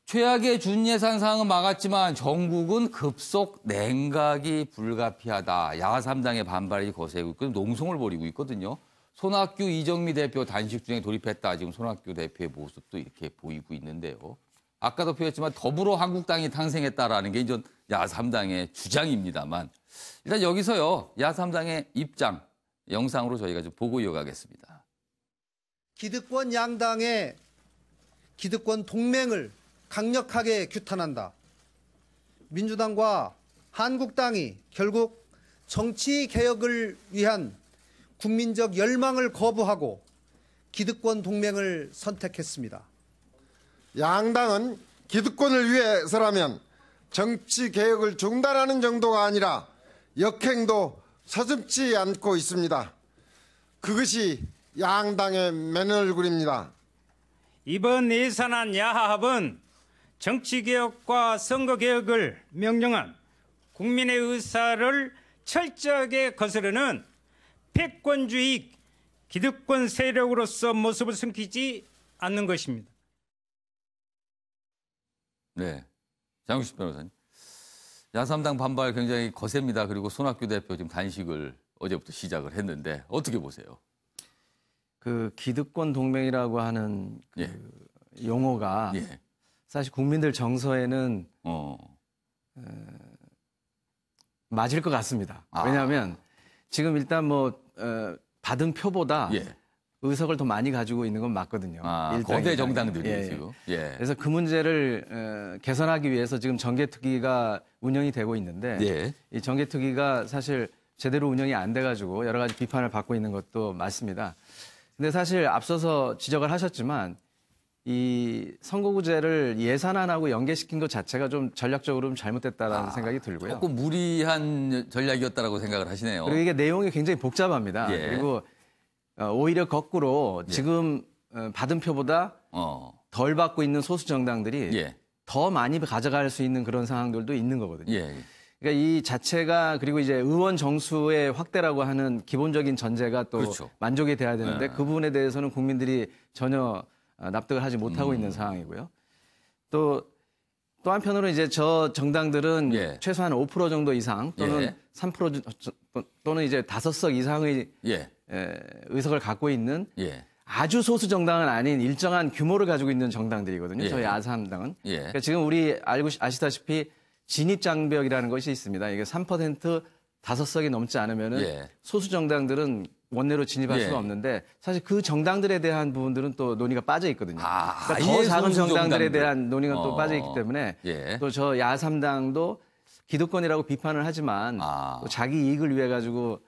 [SPEAKER 1] 최악의 준예산 상황은 막았지만 정국은 급속 냉각이 불가피하다. 야3당의 반발이 거세고 있고 농성을 벌이고 있거든요. 손학규, 이정미 대표 단식 중에 돌입했다. 지금 손학규 대표의 모습도 이렇게 보이고 있는데요. 아까도 표했지만 더불어 한국당이 탄생했다라는 게 이제 야3당의 주장입니다만 일단 여기서요. 야3당의 입장 영상으로 저희가 좀 보고 이어가겠습니다.
[SPEAKER 12] 기득권 양당의 기득권 동맹을 강력하게 규탄한다. 민주당과 한국당이 결국 정치 개혁을 위한 국민적 열망을 거부하고 기득권 동맹을 선택했습니다.
[SPEAKER 13] 양당은 기득권을 위해서라면 정치 개혁을 중단하는 정도가 아니라 역행도 서슴지 않고 있습니다. 그것이 양당의 맨얼굴입니다.
[SPEAKER 14] 이번 예산안 야합은 정치개혁과 선거개혁을 명령한 국민의 의사를 철저하게 거스르는 패권주의 기득권 세력으로서 모습을 숨기지 않는 것입니다.
[SPEAKER 1] 네, 장우식 변호사님. 야3당 반발 굉장히 거셉니다. 그리고 손학규 대표 지금 단식을 어제부터 시작을 했는데 어떻게 보세요?
[SPEAKER 7] 그 기득권 동맹이라고 하는 그 용어가
[SPEAKER 1] 예.
[SPEAKER 7] 사실 국민들 정서에는 맞을 것 같습니다. 왜냐하면 지금 일단 뭐 받은 표보다 의석을 더 많이 가지고 있는 건 맞거든요.
[SPEAKER 1] 거대 정당들이
[SPEAKER 7] 예.
[SPEAKER 1] 지금.
[SPEAKER 7] 그래서 그 문제를 개선하기 위해서 지금 정개특위가 운영이 되고 있는데 이 정개특위가 사실 제대로 운영이 안 돼가지고 여러 가지 비판을 받고 있는 것도 맞습니다. 근데 사실 앞서서 지적을 하셨지만 이 선거구제를 예산안하고 연계시킨 것 자체가 좀 전략적으로 좀 잘못됐다라는 생각이 들고요.
[SPEAKER 1] 조금 무리한 전략이었다라고 생각을 하시네요.
[SPEAKER 7] 그리고 이게 내용이 굉장히 복잡합니다. 그리고 오히려 거꾸로 지금 받은 표보다 덜 받고 있는 소수 정당들이 더 많이 가져갈 수 있는 그런 상황들도 있는 거거든요. 그러니까 이 자체가 그리고 이제 의원 정수의 확대라고 하는 기본적인 전제가 또 만족이 돼야 되는데 그 부분에 대해서는 국민들이 전혀 납득을 하지 못하고 있는 상황이고요. 또 한편으로 이제 저 정당들은 최소한 5% 정도 이상 또는 3% 또는 이제 5석 이상의 의석을 갖고 있는 아주 소수 정당은 아닌 일정한 규모를 가지고 있는 정당들이거든요. 저희 야3당은. 그러니까 지금 우리 아시다시피 진입장벽이라는 것이 있습니다. 이게 3% 5석이 넘지 않으면은 소수 정당들은 원내로 진입할 수가 없는데 사실 그 정당들에 대한 부분들은 또 논의가 빠져 있거든요. 그러니까 더 작은 정당들에 대한 논의가 또 빠져 있기 때문에 또 저 야3당도 기득권이라고 비판을 하지만 또 자기 이익을 위해 가지고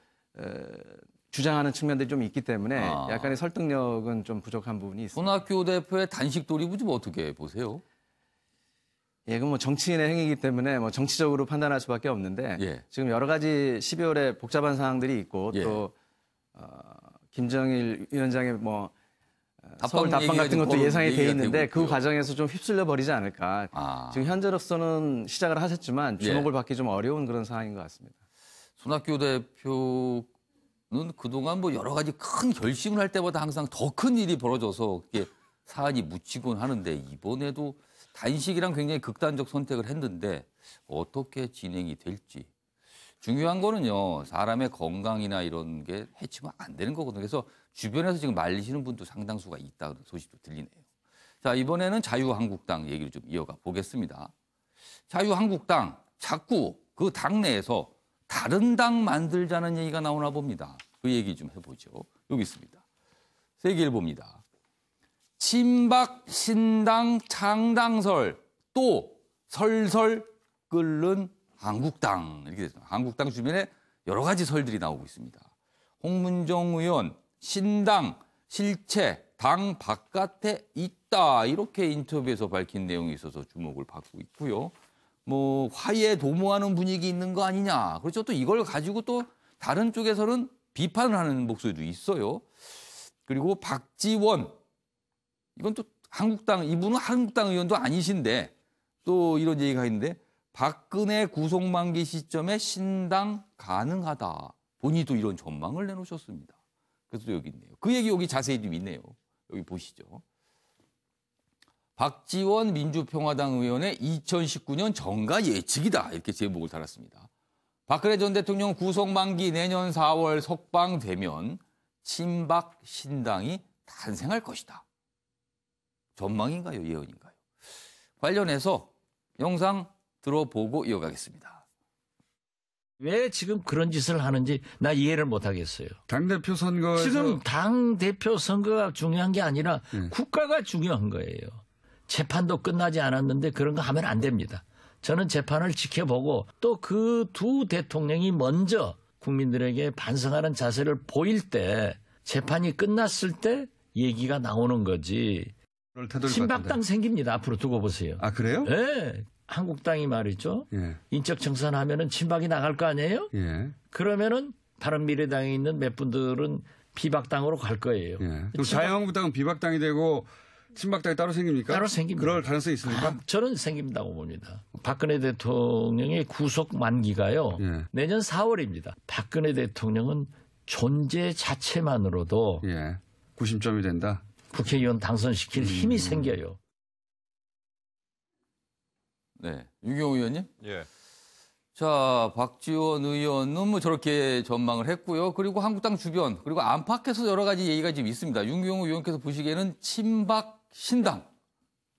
[SPEAKER 7] 주장하는 측면들이 좀 있기 때문에 약간의 설득력은 좀 부족한 부분이 있습니다.
[SPEAKER 1] 손학규 대표의 단식 돌입은 좀 어떻게 보세요?
[SPEAKER 7] 그건 뭐 정치인의 행위이기 때문에 뭐 정치적으로 판단할 수밖에 없는데 지금 여러 가지 12월에 복잡한 사항들이 있고 또 김정일 위원장의 뭐 서울 답방 같은 것도 예상이 돼 있는데 그 과정에서 좀 휩쓸려 버리지 않을까. 지금 현재로서는 시작을 하셨지만 주목을 받기 좀 어려운 그런 상황인 것 같습니다.
[SPEAKER 1] 손학규 대표 그동안 뭐 여러 가지 큰 결심을 할 때마다 항상 더 큰 일이 벌어져서 그게 사안이 묻히곤 하는데 이번에도 단식이랑 굉장히 극단적 선택을 했는데 어떻게 진행이 될지. 중요한 거는요. 사람의 건강이나 이런 게 해치면 안 되는 거거든요. 그래서 주변에서 지금 말리시는 분도 상당수가 있다는 소식도 들리네요. 자, 이번에는 자유한국당 얘기를 좀 이어가 보겠습니다. 자유한국당 자꾸 그 당내에서 다른 당 만들자는 얘기가 나오나 봅니다. 그 얘기 좀 해보죠. 여기 있습니다. 세계일보입니다. 친박 신당 창당설 또 설설 끓는 한국당 이렇게 됐습니다. 한국당 주변에 여러 가지 설들이 나오고 있습니다. 홍문정 의원 신당 실체 당 바깥에 있다 이렇게 인터뷰에서 밝힌 내용이 있어서 주목을 받고 있고요. 뭐 화해 도모하는 분위기 있는 거 아니냐. 그렇죠. 또 이걸 가지고 또 다른 쪽에서는 비판을 하는 목소리도 있어요. 그리고 박지원 이건 또 한국당 이분은 한국당 의원도 아니신데 또 이런 얘기가 있는데 박근혜 구속 만기 시점에 신당 가능하다. 본인이 또 이런 전망을 내놓으셨습니다. 그래서 여기 있네요. 그 얘기 여기 자세히 좀 있네요. 여기 보시죠. 박지원 민주평화당 의원의 2019년 정가 예측이다. 이렇게 제목을 달았습니다. 박근혜 전 대통령 구속 만기 내년 4월 석방되면 친박 신당이 탄생할 것이다. 전망인가요? 예언인가요? 관련해서 영상 들어보고 이어가겠습니다.
[SPEAKER 15] 왜 지금 그런 짓을 하는지 나 이해를 못하겠어요.
[SPEAKER 16] 당대표 선거에서
[SPEAKER 15] 지금 당대표 선거가 중요한 게 아니라 국가가 중요한 거예요. 재판도 끝나지 않았는데 그런 거 하면 안 됩니다. 저는 재판을 지켜보고 또 그 두 대통령이 먼저 국민들에게 반성하는 자세를 보일 때 재판이 끝났을 때 얘기가 나오는 거지. 친박당 생깁니다. 앞으로 두고 보세요.
[SPEAKER 16] 아, 그래요?
[SPEAKER 15] 네. 한국당이 말이죠.
[SPEAKER 16] 예.
[SPEAKER 15] 인적 청산하면은 친박이 나갈 거 아니에요?
[SPEAKER 16] 예.
[SPEAKER 15] 그러면은 바른미래당에 있는 몇 분들은 비박당으로 갈 거예요.
[SPEAKER 16] 예. 또 자유한국당은 비박당이 되고 친박당이 따로 생깁니까?
[SPEAKER 15] 따로 생깁니다.
[SPEAKER 16] 그럴 가능성이 있습니까?
[SPEAKER 15] 저는 생긴다고 봅니다. 박근혜 대통령의 구속 만기가요.
[SPEAKER 16] 예.
[SPEAKER 15] 내년 4월입니다. 박근혜 대통령은 존재 자체만으로도
[SPEAKER 16] 예. 구심점이 된다.
[SPEAKER 15] 국회의원 당선시킬 힘이 생겨요.
[SPEAKER 1] 네, 유경호 의원님.
[SPEAKER 8] 예.
[SPEAKER 1] 자, 박지원 의원은 뭐 저렇게 전망을 했고요. 그리고 한국당 주변 그리고 안팎에서 여러 가지 얘기가 지금 있습니다. 윤경호 의원께서 보시기에는 친박 신당,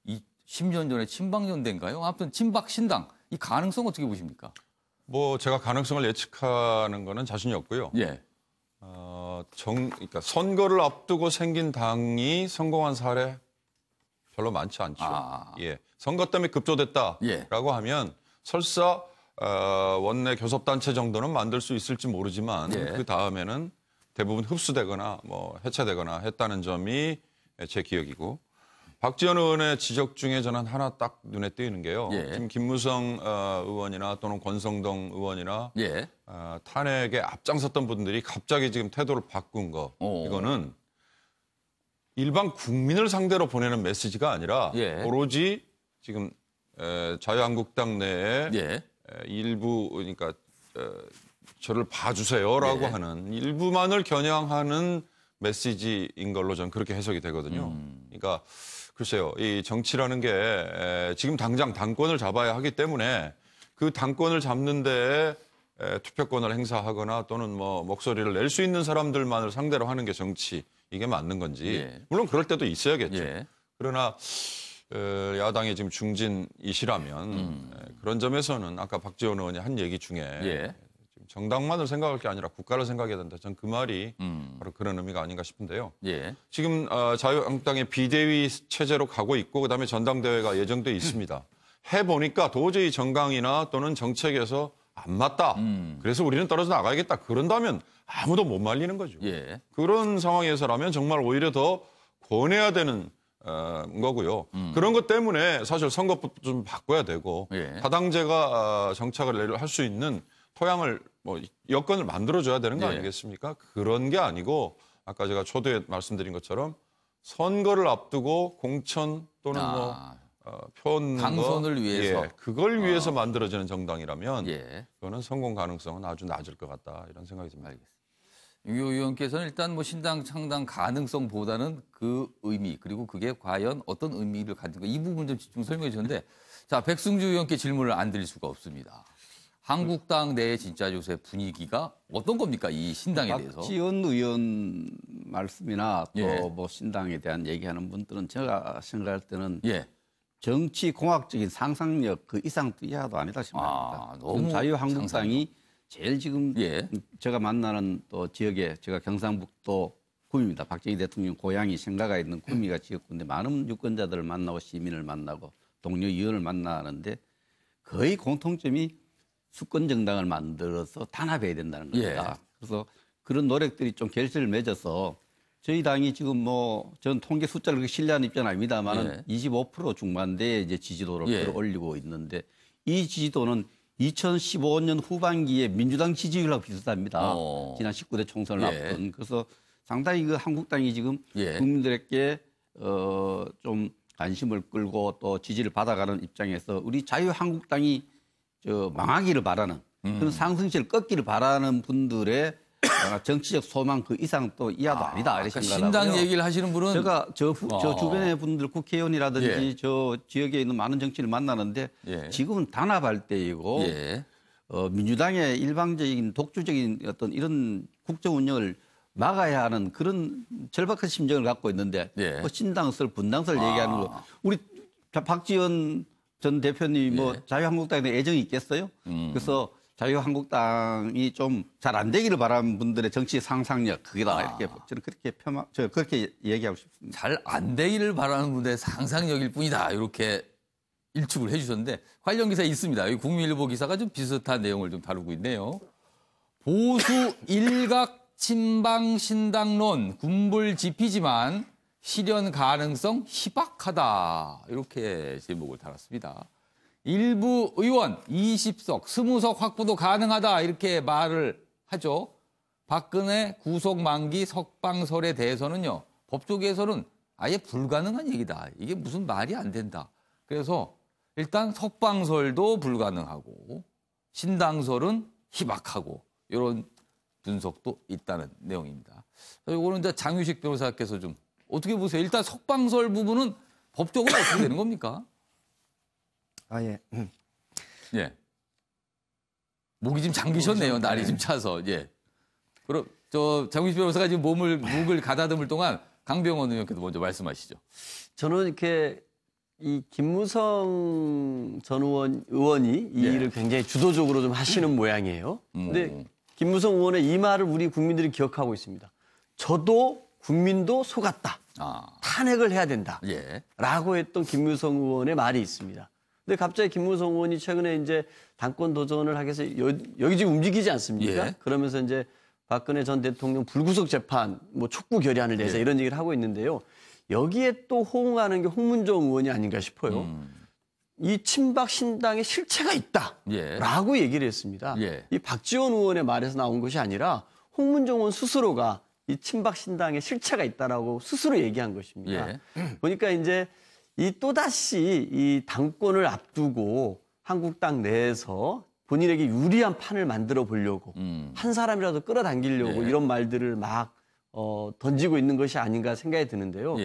[SPEAKER 1] 이 10년 전에 친박연대인가요? 아무튼 친박 신당 이 가능성 어떻게 보십니까?
[SPEAKER 8] 뭐 제가 가능성을 예측하는 거는 자신이 없고요.
[SPEAKER 1] 예.
[SPEAKER 8] 그러니까 선거를 앞두고 생긴 당이 성공한 사례 별로 많지 않죠. 예. 선거 때문에 급조됐다라고 하면 설사 원내 교섭단체 정도는 만들 수 있을지 모르지만 그 다음에는 대부분 흡수되거나 뭐 해체되거나 했다는 점이 제 기억이고 박지원 의원의 지적 중에 저는 하나 딱 눈에 띄는 게요. 지금 김무성 의원이나 또는 권성동 의원이나 탄핵에 앞장섰던 분들이 갑자기 지금 태도를 바꾼 거 이거는 일반 국민을 상대로 보내는 메시지가 아니라 오로지 지금 자유한국당 내에 일부 그러니까 저를 봐주세요라고 하는 일부만을 겨냥하는 메시지인 걸로 저는 그렇게 해석이 되거든요. 그러니까 글쎄요, 이 정치라는 게 지금 당장 당권을 잡아야 하기 때문에 그 당권을 잡는 데에 투표권을 행사하거나 또는 뭐 목소리를 낼 수 있는 사람들만을 상대로 하는 게 정치 이게 맞는 건지 물론 그럴 때도 있어야겠죠. 그러나 야당이 지금 중진이시라면 그런 점에서는 아까 박지원 의원이 한 얘기 중에 지금 정당만을 생각할 게 아니라 국가를 생각해야 된다. 전 그 말이 바로 그런 의미가 아닌가 싶은데요. 지금 자유한국당의 비대위 체제로 가고 있고 그다음에 전당대회가 예정돼 있습니다. 해보니까 도저히 정강이나 또는 정책에서 안 맞다. 그래서 우리는 떨어져 나가야겠다. 그런다면 아무도 못 말리는 거죠. 그런 상황에서라면 정말 오히려 더 권해야 되는 거고요. 그런 것 때문에 사실 선거법도 좀 바꿔야 되고 다당제가 정착을 할 수 있는 토양을 뭐 여건을 만들어줘야 되는 거 아니겠습니까? 그런 게 아니고 아까 제가 초대에 말씀드린 것처럼 선거를 앞두고 공천 또는 표
[SPEAKER 1] 당선을 위해서
[SPEAKER 8] 그걸 위해서 만들어지는 정당이라면 그거는 성공 가능성은 아주 낮을 것 같다 이런 생각이 듭니다.
[SPEAKER 1] 유교 의원께서는 일단 뭐 신당 창당 가능성보다는 그 의미 그리고 그게 과연 어떤 의미를 가진가 이 부분 좀 집중 설명해 주셨는데 자 백승주 의원께 질문을 안 드릴 수가 없습니다. 한국당 내 진짜 요새 분위기가 어떤 겁니까 이 신당에 대해서?
[SPEAKER 2] 박지원 의원 말씀이나 또 뭐 신당에 대한 얘기하는 분들은 제가 생각할 때는 정치 공학적인 상상력 그 이상도 이하도 아니다 싶습니다. 지금 자유한국당이 제일 지금 제가 만나는 또 지역에 제가 경상북도 구미입니다. 박정희 대통령 고향이 생가가 있는 구미가 지역구인데 많은 유권자들을 만나고 시민을 만나고 동료 의원을 만나는데 거의 공통점이 수권 정당을 만들어서 단합해야 된다는 겁니다. 그래서 그런 노력들이 좀 결실을 맺어서 저희 당이 지금 뭐 전 통계 숫자를 그렇게 신뢰하는 입장은 아닙니다만 25% 중반대에 이제 지지도를 끌어올리고 있는데 이 지지도는 2015년 후반기에 민주당 지지율하고 비슷합니다. 지난 19대 총선을 앞둔. 그래서 상당히 그 한국당이 지금 국민들에게 좀 관심을 끌고 또 지지를 받아가는 입장에서 우리 자유한국당이 망하기를 바라는 그런 상승세를 꺾기를 바라는 분들의 정치적 소망 그 이상 또 이하도 아니다 이렇게 생각하고요.
[SPEAKER 1] 신당 얘기를 하시는 분은
[SPEAKER 2] 제가 저 주변의 분들 국회의원이라든지 저 지역에 있는 많은 정치인을 만나는데 지금은 단합할 때이고 민주당의 일방적인 독주적인 어떤 이런 국정 운영을 막아야 하는 그런 절박한 심정을 갖고 있는데 신당설 분당설 얘기하는 거 우리 박지원 전 대표님이 뭐 자유한국당에 대한 애정이 있겠어요? 그래서 자유한국당이 좀 잘 안 되기를 바라는 분들의 정치 상상력 그게다 이렇게 저는 그렇게 얘기하고 싶습니다.
[SPEAKER 1] 잘 안 되기를 바라는 분들의 상상력일 뿐이다 이렇게 일축을 해주셨는데 관련 기사 있습니다. 여기 국민일보 기사가 좀 비슷한 내용을 좀 다루고 있네요. 보수 일각 친방 신당론 군불지피지만 실현 가능성 희박하다 이렇게 제목을 달았습니다. 일부 의원 20석, 20석 확보도 가능하다 이렇게 말을 하죠. 박근혜 구속 만기 석방설에 대해서는요. 법조계에서는 아예 불가능한 얘기다. 이게 무슨 말이 안 된다. 그래서 일단 석방설도 불가능하고 신당설은 희박하고 이런 분석도 있다는 내용입니다. 이거는 이제 장유식 변호사께서 좀 어떻게 보세요? 일단 석방설 부분은 법적으로 어떻게 되는 겁니까? 목이 좀 잠기셨네요. 날이 좀 차서. 그럼 장유식 변호사가 지금 목을 가다듬을 동안 강병원 의원께서 먼저 말씀하시죠.
[SPEAKER 9] 저는 이렇게 이 김무성 전 의원이 이 일을 굉장히 주도적으로 좀 하시는 모양이에요. 근데 김무성 의원의 이 말을 우리 국민들이 기억하고 있습니다. 저도 국민도 속았다. 탄핵을 해야 된다. 라고 했던 김무성 의원의 말이 있습니다. 근데 갑자기 김무성 의원이 최근에 이제 당권 도전을 하기 위해서 여기 지금 움직이지 않습니까? 그러면서 이제 박근혜 전 대통령 불구속 재판 뭐 촉구 결의안을 내서 이런 얘기를 하고 있는데요. 여기에 또 호응하는 게 홍문종 의원이 아닌가 싶어요. 이 친박 신당에 실체가 있다라고 얘기를 했습니다. 이 박지원 의원의 말에서 나온 것이 아니라 홍문종 의원 스스로가 이 친박 신당에 실체가 있다라고 스스로 얘기한 것입니다. 보니까 이제 이 또다시 이 당권을 앞두고 한국당 내에서 본인에게 유리한 판을 만들어 보려고 한 사람이라도 끌어당기려고 이런 말들을 막 던지고 있는 것이 아닌가 생각이 드는데요.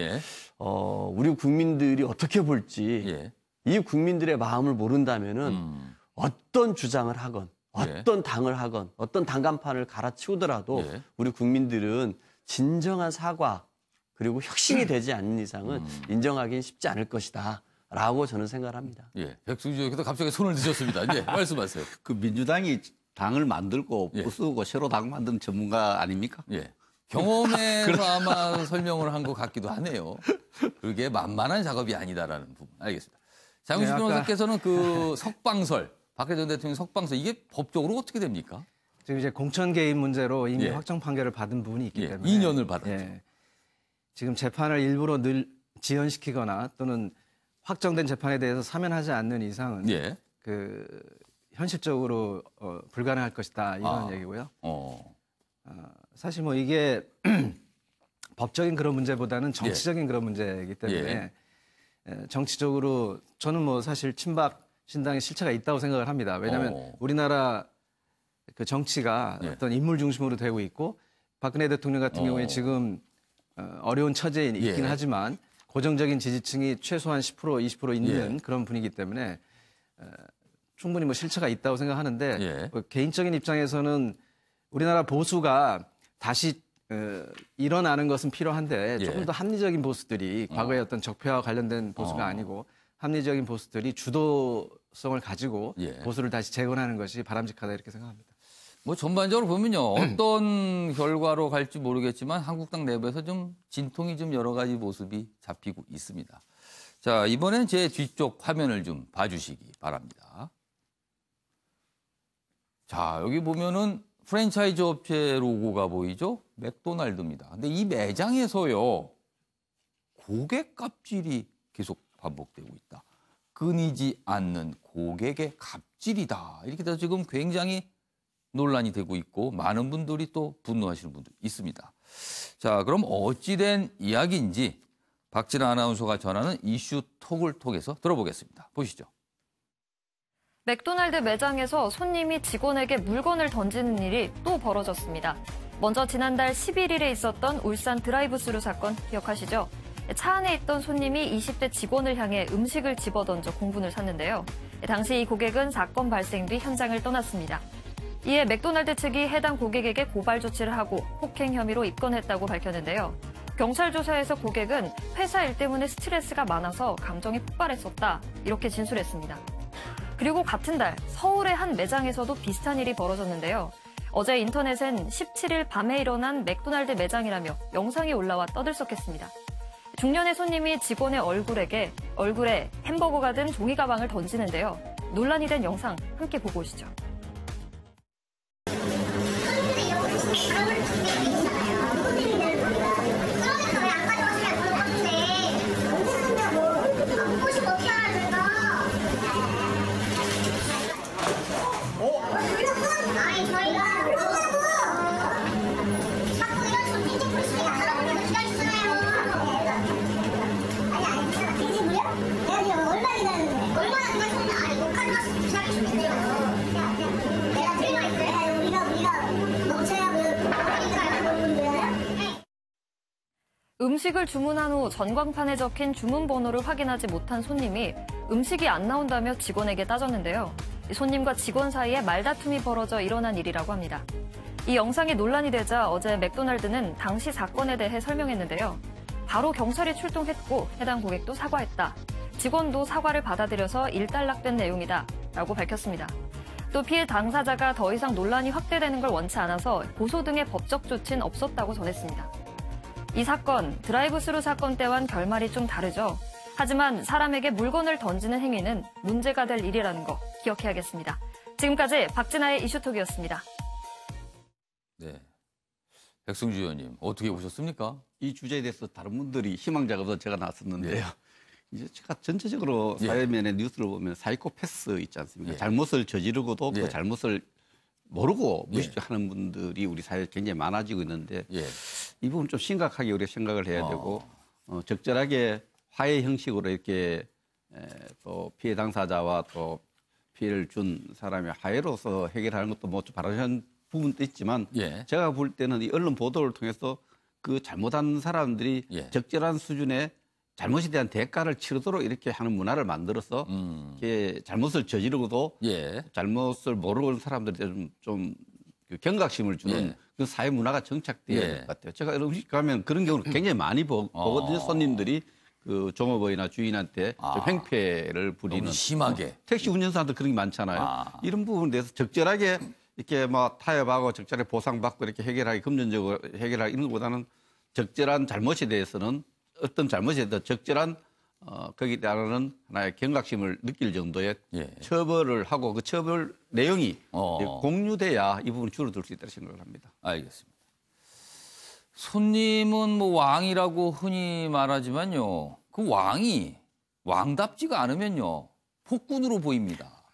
[SPEAKER 9] 우리 국민들이 어떻게 볼지 이 국민들의 마음을 모른다면은 어떤 주장을 하건 어떤 당을 하건 어떤 당간판을 갈아치우더라도 우리 국민들은 진정한 사과 그리고 혁신이 되지 않는 이상은 인정하기는 쉽지 않을 것이다. 라고 저는 생각을 합니다.
[SPEAKER 1] 백승주 의원께서 갑자기 손을 드셨습니다. 말씀하세요.
[SPEAKER 2] 그 민주당이 당을 만들고 부수고 새로 당 만든 전문가 아닙니까?
[SPEAKER 1] 경험에서 아마 설명을 한 것 같기도 하네요. 그게 만만한 작업이 아니다라는 부분. 알겠습니다. 장유식 변호사께서는 그 석방설, 박근혜 전 대통령 석방설 이게 법적으로 어떻게 됩니까?
[SPEAKER 7] 지금 이제 공천 개입 문제로 이미 확정 판결을 받은 부분이 있기 때문에
[SPEAKER 1] 2년을 받았죠.
[SPEAKER 7] 지금 재판을 일부러 지연시키거나 또는 확정된 재판에 대해서 사면하지 않는 이상은 그 현실적으로 불가능할 것이다 이런 얘기고요. 사실 뭐 이게 법적인 그런 문제보다는 정치적인 그런 문제이기 때문에 정치적으로 저는 뭐 사실 친박 신당의 실체가 있다고 생각을 합니다. 왜냐하면 우리나라 그 정치가 어떤 인물 중심으로 되고 있고 박근혜 대통령 같은 경우에 지금 어려운 처지에 있긴 하지만 고정적인 지지층이 최소한 10% 20% 있는 그런 분위기 때문에 충분히 뭐 실체가 있다고 생각하는데 뭐 개인적인 입장에서는 우리나라 보수가 다시 일어나는 것은 필요한데 조금 더 합리적인 보수들이 과거의 어떤 적폐와 관련된 보수가 아니고 합리적인 보수들이 주도성을 가지고 보수를 다시 재건하는 것이 바람직하다 이렇게 생각합니다.
[SPEAKER 1] 뭐 전반적으로 보면요. 어떤 결과로 갈지 모르겠지만 한국당 내부에서 좀 진통이 좀 여러 가지 모습이 잡히고 있습니다. 자, 이번엔 제 뒤쪽 화면을 좀 봐주시기 바랍니다. 자, 여기 보면은 프랜차이즈 업체 로고가 보이죠? 맥도날드입니다. 근데 이 매장에서요. 고객 갑질이 계속 반복되고 있다. 끊이지 않는 고객의 갑질이다. 이렇게 해서 지금 굉장히 논란이 되고 있고 많은 분들이 또 분노하시는 분도 있습니다. 자, 그럼 어찌된 이야기인지 박진아 아나운서가 전하는 이슈톡을 통해서 들어보겠습니다. 보시죠.
[SPEAKER 17] 맥도날드 매장에서 손님이 직원에게 물건을 던지는 일이 또 벌어졌습니다. 먼저 지난달 11일에 있었던 울산 드라이브스루 사건 기억하시죠? 차 안에 있던 손님이 20대 직원을 향해 음식을 집어던져 공분을 샀는데요. 당시 이 고객은 사건 발생 뒤 현장을 떠났습니다. 이에 맥도날드 측이 해당 고객에게 고발 조치를 하고 폭행 혐의로 입건했다고 밝혔는데요. 경찰 조사에서 고객은 회사 일 때문에 스트레스가 많아서 감정이 폭발했었다 이렇게 진술했습니다. 그리고 같은 달 서울의 한 매장에서도 비슷한 일이 벌어졌는데요. 어제 인터넷엔 17일 밤에 일어난 맥도날드 매장이라며 영상이 올라와 떠들썩했습니다. 중년의 손님이 직원의 얼굴에 햄버거가 든 종이 가방을 던지는데요. 논란이 된 영상 함께 보고 오시죠. 음식을 주문한 후 전광판에 적힌 주문 번호를 확인하지 못한 손님이 음식이 안 나온다며 직원에게 따졌는데요. 손님과 직원 사이에 말다툼이 벌어져 일어난 일이라고 합니다. 이 영상이 논란이 되자 어제 맥도날드는 당시 사건에 대해 설명했는데요. 바로 경찰이 출동했고 해당 고객도 사과했다. 직원도 사과를 받아들여서 일단락된 내용이다 라고 밝혔습니다. 또 피해 당사자가 더 이상 논란이 확대되는 걸 원치 않아서 고소 등의 법적 조치는 없었다고 전했습니다. 이 사건, 드라이브스루 사건 때와는 결말이 좀 다르죠. 하지만 사람에게 물건을 던지는 행위는 문제가 될 일이라는 거 기억해야겠습니다. 지금까지 박진아의 이슈톡이었습니다.
[SPEAKER 1] 네, 백승주 의원님 어떻게 보셨습니까?
[SPEAKER 2] 이 주제에 대해서 다른 분들이 희망자가 없어서 제가 나섰는데요. 이제 제가 전체적으로 사회면의 뉴스를 보면 사이코패스 있지 않습니까? 잘못을 저지르고도 그 잘못을 모르고 무시하는 분들이 우리 사회에 굉장히 많아지고 있는데 이 부분 좀 심각하게 우리가 생각을 해야 되고 적절하게 화해 형식으로 이렇게 또 피해 당사자와 또 피해를 준 사람의 화해로서 해결하는 것도 뭐 좀 바라는 부분도 있지만 제가 볼 때는 이 언론 보도를 통해서 그 잘못한 사람들이 적절한 수준의 잘못에 대한 대가를 치르도록 이렇게 하는 문화를 만들어서 이렇게 잘못을 저지르고도 잘못을 모르는 사람들한테 좀 그 경각심을 주는 그 사회 문화가 정착돼야 될 것 같아요. 제가 음식 가면 그런 경우를 굉장히 많이 보거든요. 손님들이 그 종업원이나 주인한테 좀 횡패를 부리는.
[SPEAKER 1] 너무 심하게.
[SPEAKER 2] 택시 운전사도 그런 게 많잖아요. 이런 부분에 대해서 적절하게 이렇게 뭐 타협하고 적절하게 보상받고 이렇게 해결하기, 금전적으로 해결하기 이런 것보다는 적절한 잘못에 대해서는 어떤 잘못에 대해서 적절한 거기에 따르는 하나의 경각심을 느낄 정도의 처벌을 하고 그 처벌 내용이 공유돼야 이 부분이 줄어들 수 있다고 생각을 합니다.
[SPEAKER 1] 알겠습니다. 손님은 뭐 왕이라고 흔히 말하지만요. 그 왕이 왕답지가 않으면요. 폭군으로 보입니다.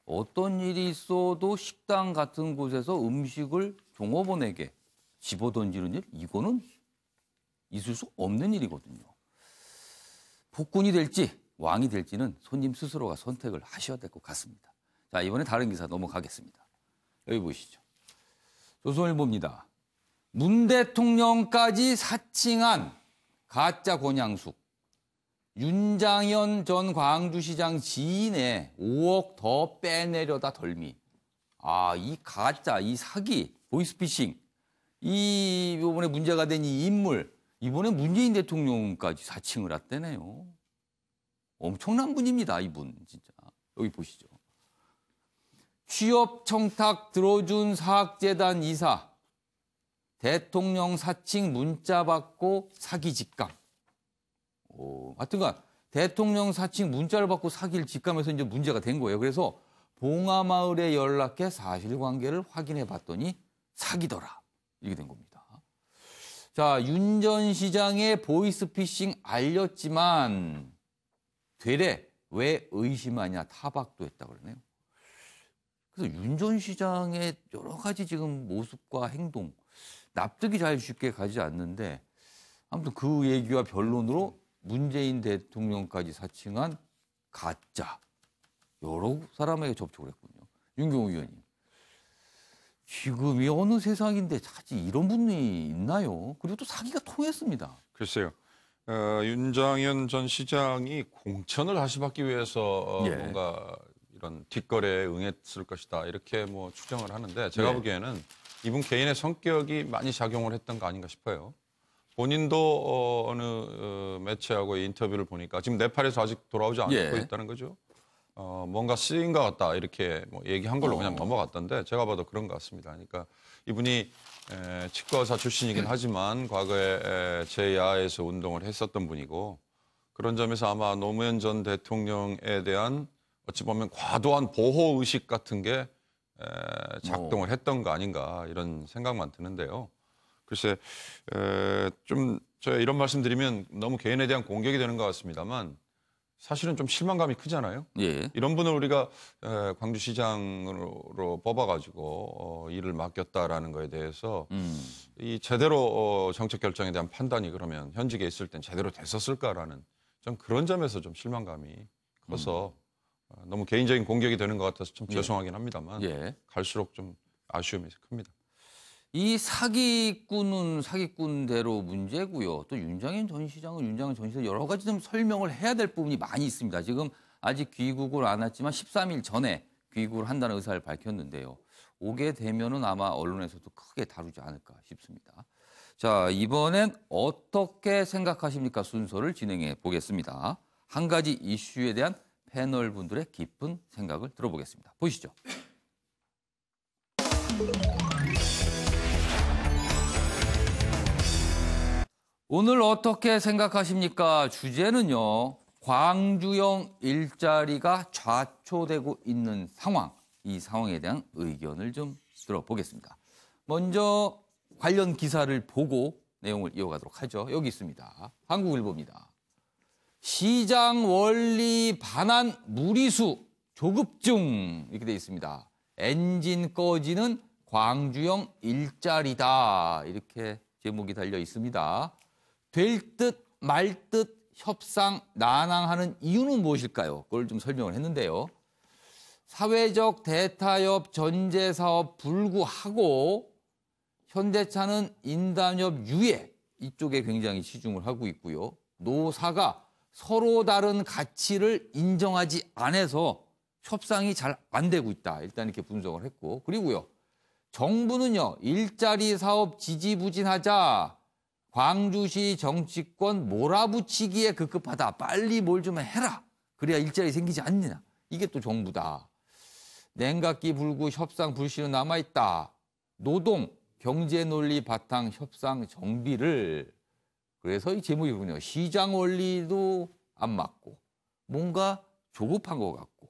[SPEAKER 1] 어떤 일이 있어도 식당 같은 곳에서 음식을 종업원에게 집어던지는 일, 이거는 있을 수 없는 일이거든요. 폭군이 될지 왕이 될지는 손님 스스로가 선택을 하셔야 될 것 같습니다. 자, 이번에 다른 기사 넘어가겠습니다. 여기 보시죠. 조선일보입니다. 문 대통령까지 사칭한 가짜 권양숙. 윤장현 전 광주시장 지인의 5억 더 빼내려다 덜미. 아, 이 가짜, 이 사기, 보이스피싱. 이번에 문제가 된 이 인물. 이번에 문재인 대통령까지 사칭을 했다네요. 엄청난 분입니다, 이분 진짜. 여기 보시죠. 취업 청탁 들어준 사학재단 이사. 대통령 사칭 문자 받고 사기 직감. 하여튼간 대통령 사칭 문자를 받고 사기를 직감해서 이제 문제가 된 거예요. 그래서 봉하마을에 연락해 사실관계를 확인해 봤더니 사기더라. 이렇게 된 겁니다. 자, 윤 전 시장의 보이스피싱 알렸지만 되레 왜 의심하냐 타박도 했다 그러네요. 그래서 윤 전 시장의 여러 가지 지금 모습과 행동 납득이 잘 쉽게 가지 않는데 아무튼 그 얘기와 변론으로 문재인 대통령까지 사칭한 가짜 여러 사람에게 접촉을 했군요. 윤경호 의원님. 지금이 어느 세상인데 사실 이런 분이 있나요? 그리고 또 사기가 통했습니다.
[SPEAKER 8] 글쎄요. 윤장현 전 시장이 공천을 다시 받기 위해서 뭔가 이런 뒷거래에 응했을 것이다. 이렇게 뭐 추정을 하는데 제가 보기에는 이분 개인의 성격이 많이 작용을 했던 거 아닌가 싶어요. 본인도 어느 매체하고의 인터뷰를 보니까 지금 네팔에서 아직 돌아오지 않고 있다는 거죠. 뭔가 쓰인 것 같다 이렇게 뭐 얘기한 걸로 그냥 넘어갔던데 제가 봐도 그런 것 같습니다. 그러니까 이분이 치과의사 출신이긴 하지만 과거에 제야에서 운동을 했었던 분이고 그런 점에서 아마 노무현 전 대통령에 대한 어찌 보면 과도한 보호 의식 같은 게 작동을 했던 거 아닌가 이런 생각만 드는데요. 글쎄 좀 제가 이런 말씀드리면 너무 개인에 대한 공격이 되는 것 같습니다만 사실은 좀 실망감이 크잖아요. 이런 분을 우리가 광주시장으로 뽑아가지고 일을 맡겼다라는 거에 대해서 이 제대로 정책 결정에 대한 판단이 그러면 현직에 있을 땐 제대로 됐었을까라는 좀 그런 점에서 좀 실망감이 커서 너무 개인적인 공격이 되는 것 같아서 좀 죄송하긴 합니다만 갈수록 좀 아쉬움이 큽니다.
[SPEAKER 1] 이 사기꾼은 사기꾼대로 문제고요. 또 윤장현 전 시장은 여러 가지 좀 설명을 해야 될 부분이 많이 있습니다. 지금 아직 귀국을 안 했지만 13일 전에 귀국을 한다는 의사를 밝혔는데요. 오게 되면은 아마 언론에서도 크게 다루지 않을까 싶습니다. 자, 이번엔 어떻게 생각하십니까? 순서를 진행해 보겠습니다. 한 가지 이슈에 대한 패널 분들의 깊은 생각을 들어보겠습니다. 보시죠. 오늘 어떻게 생각하십니까? 주제는요. 광주형 일자리가 좌초되고 있는 상황. 이 상황에 대한 의견을 좀 들어보겠습니다. 먼저 관련 기사를 보고 내용을 이어가도록 하죠. 여기 있습니다. 한국일보입니다. 시장 원리 반환 무리수 조급 중 이렇게 돼 있습니다. 엔진 꺼지는 광주형 일자리다. 이렇게 제목이 달려 있습니다. 될 듯 말 듯 협상 난항하는 이유는 무엇일까요? 그걸 좀 설명을 했는데요. 사회적 대타협 전제사업 불구하고 현대차는 인단협 유예 이쪽에 굉장히 치중을 하고 있고요. 노사가 서로 다른 가치를 인정하지 않아서 협상이 잘 안 되고 있다. 일단 이렇게 분석을 했고. 그리고요. 정부는요. 일자리 사업 지지부진하자 광주시 정치권 몰아붙이기에 급급하다. 빨리 뭘 좀 해라. 그래야 일자리 생기지 않느냐. 이게 또 정부다. 냉각기 불구 협상 불씨는 남아있다. 노동, 경제 논리 바탕 협상 정비를. 그래서 이 제목이군요. 시장 원리도 안 맞고 뭔가 조급한 것 같고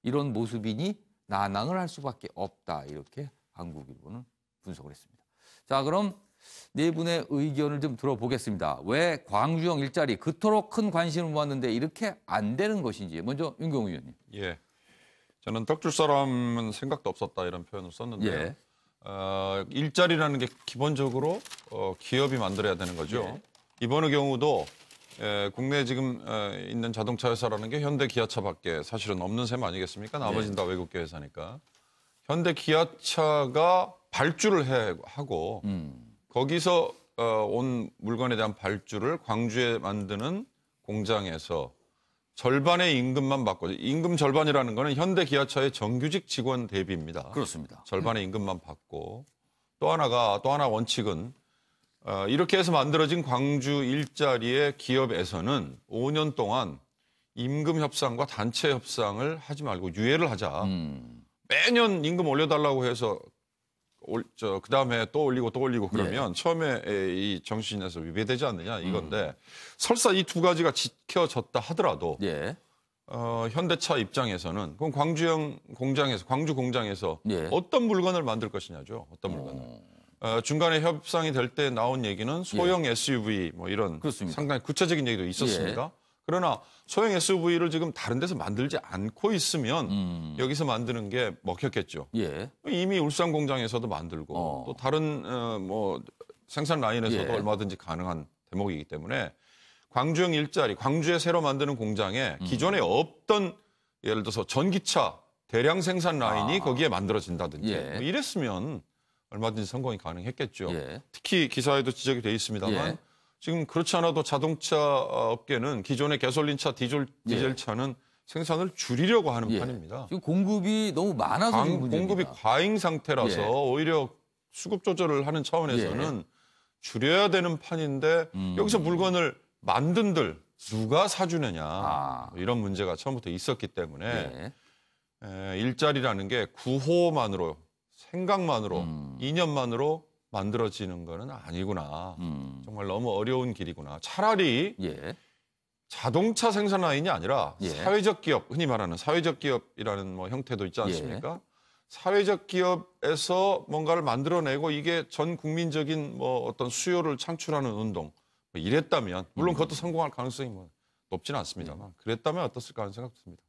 [SPEAKER 1] 이런 모습이니 난항을 할 수밖에 없다. 이렇게 한국일보는 분석을 했습니다. 자, 그럼 네 분의 의견을 좀 들어보겠습니다. 왜 광주형 일자리 그토록 큰 관심을 모았는데 이렇게 안 되는 것인지. 먼저 윤경호 의원님.
[SPEAKER 8] 예, 저는 떡줄 사람은 생각도 없었다 이런 표현을 썼는데 일자리라는 게 기본적으로 기업이 만들어야 되는 거죠. 이번의 경우도 국내에 지금 있는 자동차 회사라는 게 현대 기아차밖에 사실은 없는 셈 아니겠습니까? 나머지는 다 외국계 회사니까. 현대 기아차가 발주를 하고 거기서 온 물건에 대한 발주를 광주에 만드는 공장에서 절반의 임금만 받고, 임금 절반이라는 거는 현대 기아차의 정규직 직원 대비입니다.
[SPEAKER 1] 그렇습니다.
[SPEAKER 8] 절반의 임금만 받고, 또 하나 원칙은 이렇게 해서 만들어진 광주 일자리의 기업에서는 5년 동안 임금 협상과 단체 협상을 하지 말고 유예를 하자. 매년 임금 올려달라고 해서 그 다음에 또 올리고 그러면 처음에 이 정신에서 위배되지 않느냐 이건데 설사 이 두 가지가 지켜졌다 하더라도 현대차 입장에서는 그럼 광주 공장에서 어떤 물건을 만들 것이냐죠. 어떤 물건을. 중간에 협상이 될 때 나온 얘기는 소형 SUV 뭐 이런
[SPEAKER 1] 그렇습니다.
[SPEAKER 8] 상당히 구체적인 얘기도 있었습니다. 그러나 소형 SUV를 지금 다른 데서 만들지 않고 있으면 여기서 만드는 게 먹혔겠죠. 이미 울산 공장에서도 만들고 또 다른 뭐 생산 라인에서도 얼마든지 가능한 대목이기 때문에 광주형 일자리, 광주에 새로 만드는 공장에 기존에 없던 예를 들어서 전기차 대량 생산 라인이 거기에 만들어진다든지 뭐 이랬으면 얼마든지 성공이 가능했겠죠. 특히 기사에도 지적이 돼 있습니다만 지금 그렇지 않아도 자동차 업계는 기존의 가솔린차, 디젤차는 생산을 줄이려고 하는 판입니다.
[SPEAKER 1] 지금 공급이 너무 많아서 지금
[SPEAKER 8] 공급이 과잉 상태라서 오히려 수급 조절을 하는 차원에서는 줄여야 되는 판인데 여기서 물건을 만든들 누가 사주느냐 이런 문제가 처음부터 있었기 때문에 일자리라는 게 구호만으로 생각만으로 이념만으로 만들어지는 거는 아니구나. 정말 너무 어려운 길이구나. 차라리 자동차 생산 라인이 아니라 사회적 기업, 흔히 말하는 사회적 기업이라는 뭐 형태도 있지 않습니까? 사회적 기업에서 뭔가를 만들어내고 이게 전 국민적인 뭐 어떤 수요를 창출하는 운동 뭐 이랬다면 물론 그것도 성공할 가능성이 뭐 높지는 않습니다만 그랬다면 어땠을까 하는 생각도 듭니다.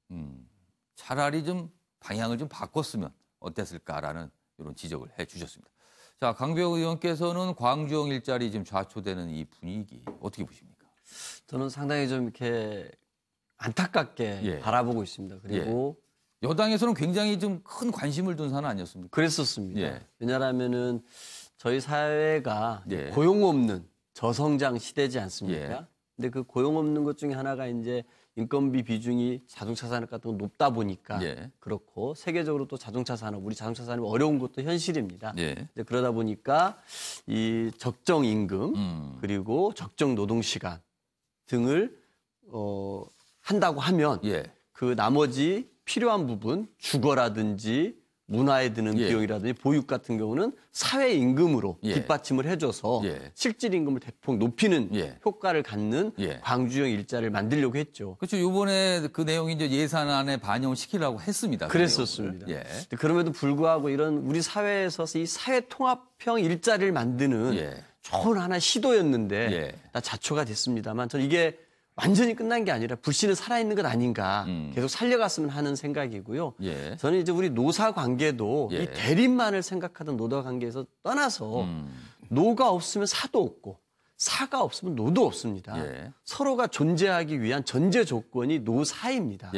[SPEAKER 1] 차라리 좀 방향을 좀 바꿨으면 어땠을까라는 이런 지적을 해 주셨습니다. 자, 강병호 의원께서는 광주형 일자리 지금 좌초되는 이 분위기 어떻게 보십니까?
[SPEAKER 9] 저는 상당히 좀 이렇게 안타깝게 바라보고 있습니다. 그리고
[SPEAKER 1] 여당에서는 굉장히 좀 큰 관심을 둔 사안 아니었습니까?
[SPEAKER 9] 그랬었습니다. 왜냐하면은 저희 사회가 고용 없는 저성장 시대지 않습니까? 근데 그 고용 없는 것 중에 하나가 이제 인건비 비중이 자동차 산업 같은 거 높다 보니까 그렇고 세계적으로 또 자동차 산업, 우리 자동차 산업이 어려운 것도 현실입니다. 그러다 보니까 이 적정 임금 그리고 적정 노동 시간 등을 한다고 하면 그 나머지 필요한 부분 주거라든지 문화에 드는 비용이라든지 보육 같은 경우는 사회 임금으로 뒷받침을 해줘서 실질 임금을 대폭 높이는 효과를 갖는 광주형 일자리를 만들려고 했죠.
[SPEAKER 1] 그렇죠. 이번에 그 내용이 이제 예산안에 반영시키려고 했습니다.
[SPEAKER 9] 그랬었습니다. 그럼에도 불구하고 이런 우리 사회에서 이 사회 통합형 일자리를 만드는 좋은 하나의 시도였는데 다 자초가 됐습니다만 저는 이게 완전히 끝난 게 아니라 불씨는 살아있는 것 아닌가 계속 살려갔으면 하는 생각이고요. 저는 이제 우리 노사 관계도 이 대립만을 생각하던 노사 관계에서 떠나서 노가 없으면 사도 없고 사가 없으면 노도 없습니다. 서로가 존재하기 위한 전제 조건이 노사입니다.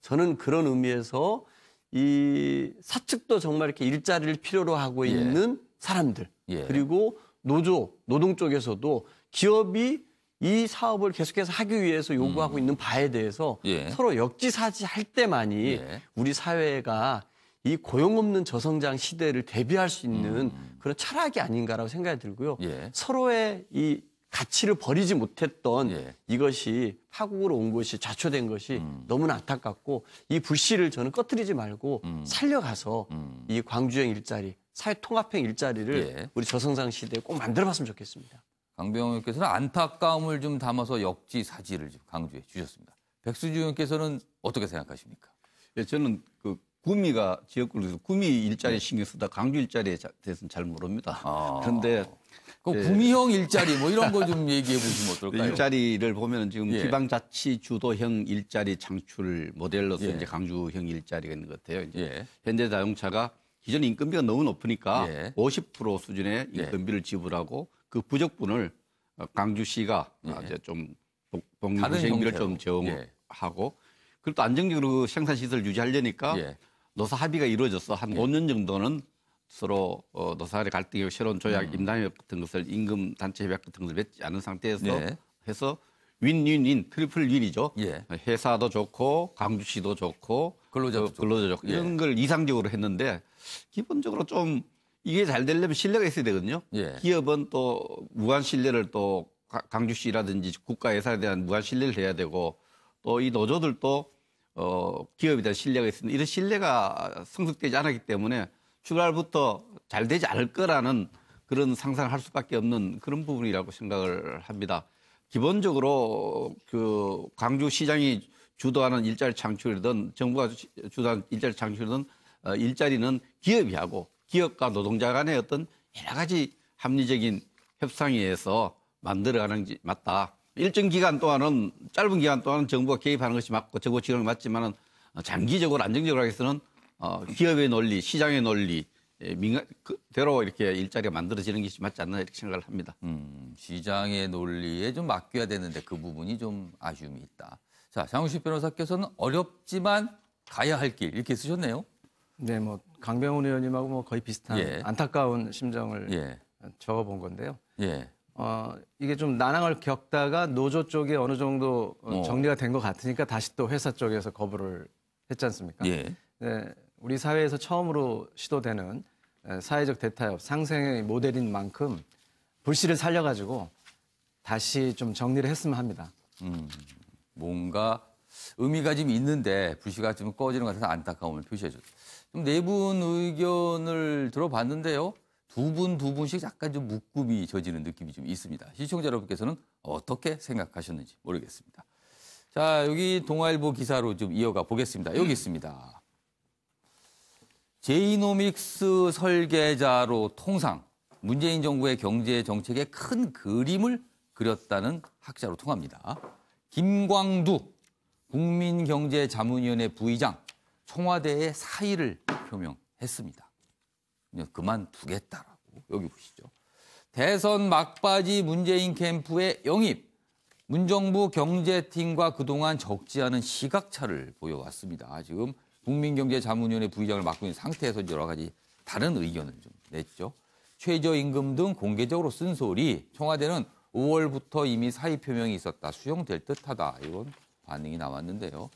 [SPEAKER 9] 저는 그런 의미에서 이 사측도 정말 이렇게 일자리를 필요로 하고 있는 사람들 그리고 노동 쪽에서도 기업이 이 사업을 계속해서 하기 위해서 요구하고 있는 바에 대해서 서로 역지사지할 때만이 우리 사회가 이 고용 없는 저성장 시대를 대비할 수 있는 그런 철학이 아닌가라고 생각이 들고요. 서로의 이 가치를 버리지 못했던 이것이 파국으로 온 것이 좌초된 것이 너무나 안타깝고 이 불씨를 저는 꺼뜨리지 말고 살려가서 이 광주형 일자리, 사회 통합형 일자리를 우리 저성장 시대에 꼭 만들어봤으면 좋겠습니다.
[SPEAKER 1] 강병호 의원께서는 안타까움을 좀 담아서 역지사지를 좀 강조해 주셨습니다. 백수주 의원께서는 어떻게 생각하십니까?
[SPEAKER 2] 저는 그 구미가 지역구에서 구미 일자리 신경 쓰다 광주 일자리에 대해서는 잘 모릅니다. 그런데
[SPEAKER 1] 구미형 일자리 뭐 이런 거 좀 얘기해 보시면 어떨까요?
[SPEAKER 2] 일자리를 보면 지금 지방자치 주도형 일자리 창출 모델로서 이제 광주형 일자리가 있는 것 같아요. 이제 현대자동차가 기존 인건비가 너무 높으니까 50% 수준의 인건비를 지불하고 그 부족분을 광주시가 이제 좀 동부생비를 좀 제공하고 그리고 또 안정적으로 생산시설을 유지하려니까 노사 합의가 이루어져서 한 5년 정도는 서로 노사간의 갈등이고 새로운 조약, 임당협 같은 것을 임금 단체 협약 같은 것을 맺지 않은 상태에서 해서 윈윈윈 트리플 윈이죠. 회사도 좋고 광주시도 좋고 근로자도 좋고 이런 걸 이상적으로 했는데 기본적으로 좀 이게 잘 되려면 신뢰가 있어야 되거든요. 기업은 또 무한 신뢰를 또 광주시라든지 국가회사에 대한 무한 신뢰를 해야 되고 또 이 노조들도 기업에 대한 신뢰가 있습니다. 이런 신뢰가 성숙되지 않았기 때문에 출발부터 잘 되지 않을 거라는 그런 상상을 할 수밖에 없는 그런 부분이라고 생각을 합니다. 기본적으로 그 광주시장이 주도하는 일자리 창출이든 정부가 주도하는 일자리 창출이든 일자리는 기업이 하고 기업과 노동자 간의 어떤 여러 가지 합리적인 협상에 의해서 만들어가는 게 맞다. 일정 기간 동안은 짧은 기간 동안은 정부가 개입하는 것이 맞고 정부 지원이 맞지만은 장기적으로 안정적으로 하기 위해서는 기업의 논리, 시장의 논리, 그대로 이렇게 일자리가 만들어지는 것이 맞지 않나 이렇게 생각을 합니다.
[SPEAKER 1] 시장의 논리에 좀 맡겨야 되는데 그 부분이 좀 아쉬움이 있다. 자, 장우식 변호사께서는 어렵지만 가야 할 길 이렇게 쓰셨네요.
[SPEAKER 7] 네, 뭐 강병훈 의원님하고 뭐 거의 비슷한 안타까운 심정을 적어본 건데요. 이게 좀 난항을 겪다가 노조 쪽에 어느 정도 정리가 된 것 같으니까 다시 또 회사 쪽에서 거부를 했지 않습니까? 네, 우리 사회에서 처음으로 시도되는 사회적 대타협 상생의 모델인 만큼 불씨를 살려가지고 다시 좀 정리를 했으면 합니다.
[SPEAKER 1] 뭔가 의미가 좀 있는데 불씨가 좀 꺼지는 것 같아서 안타까움을 표시해줬어요. 좀 네 분 의견을 들어봤는데요. 두 분씩 약간 좀 묶음이 져지는 느낌이 좀 있습니다. 시청자 여러분께서는 어떻게 생각하셨는지 모르겠습니다. 자, 여기 동아일보 기사로 좀 이어가 보겠습니다. 여기 있습니다. 제이노믹스 설계자로 통상 문재인 정부의 경제 정책에 큰 그림을 그렸다는 학자로 통합니다. 김광두 국민경제자문위원회 부의장 청와대에 사의를 표명했습니다. 그만두겠다라고. 여기 보시죠. 대선 막바지 문재인 캠프의 영입. 문정부 경제팀과 그동안 적지 않은 시각차를 보여왔습니다. 지금 국민경제자문위원회 부의장을 맡고 있는 상태에서 여러 가지 다른 의견을 좀 냈죠. 최저임금 등 공개적으로 쓴소리. 청와대는 5월부터 이미 사의 표명이 있었다. 수용될 듯하다. 이런 반응이 나왔는데요.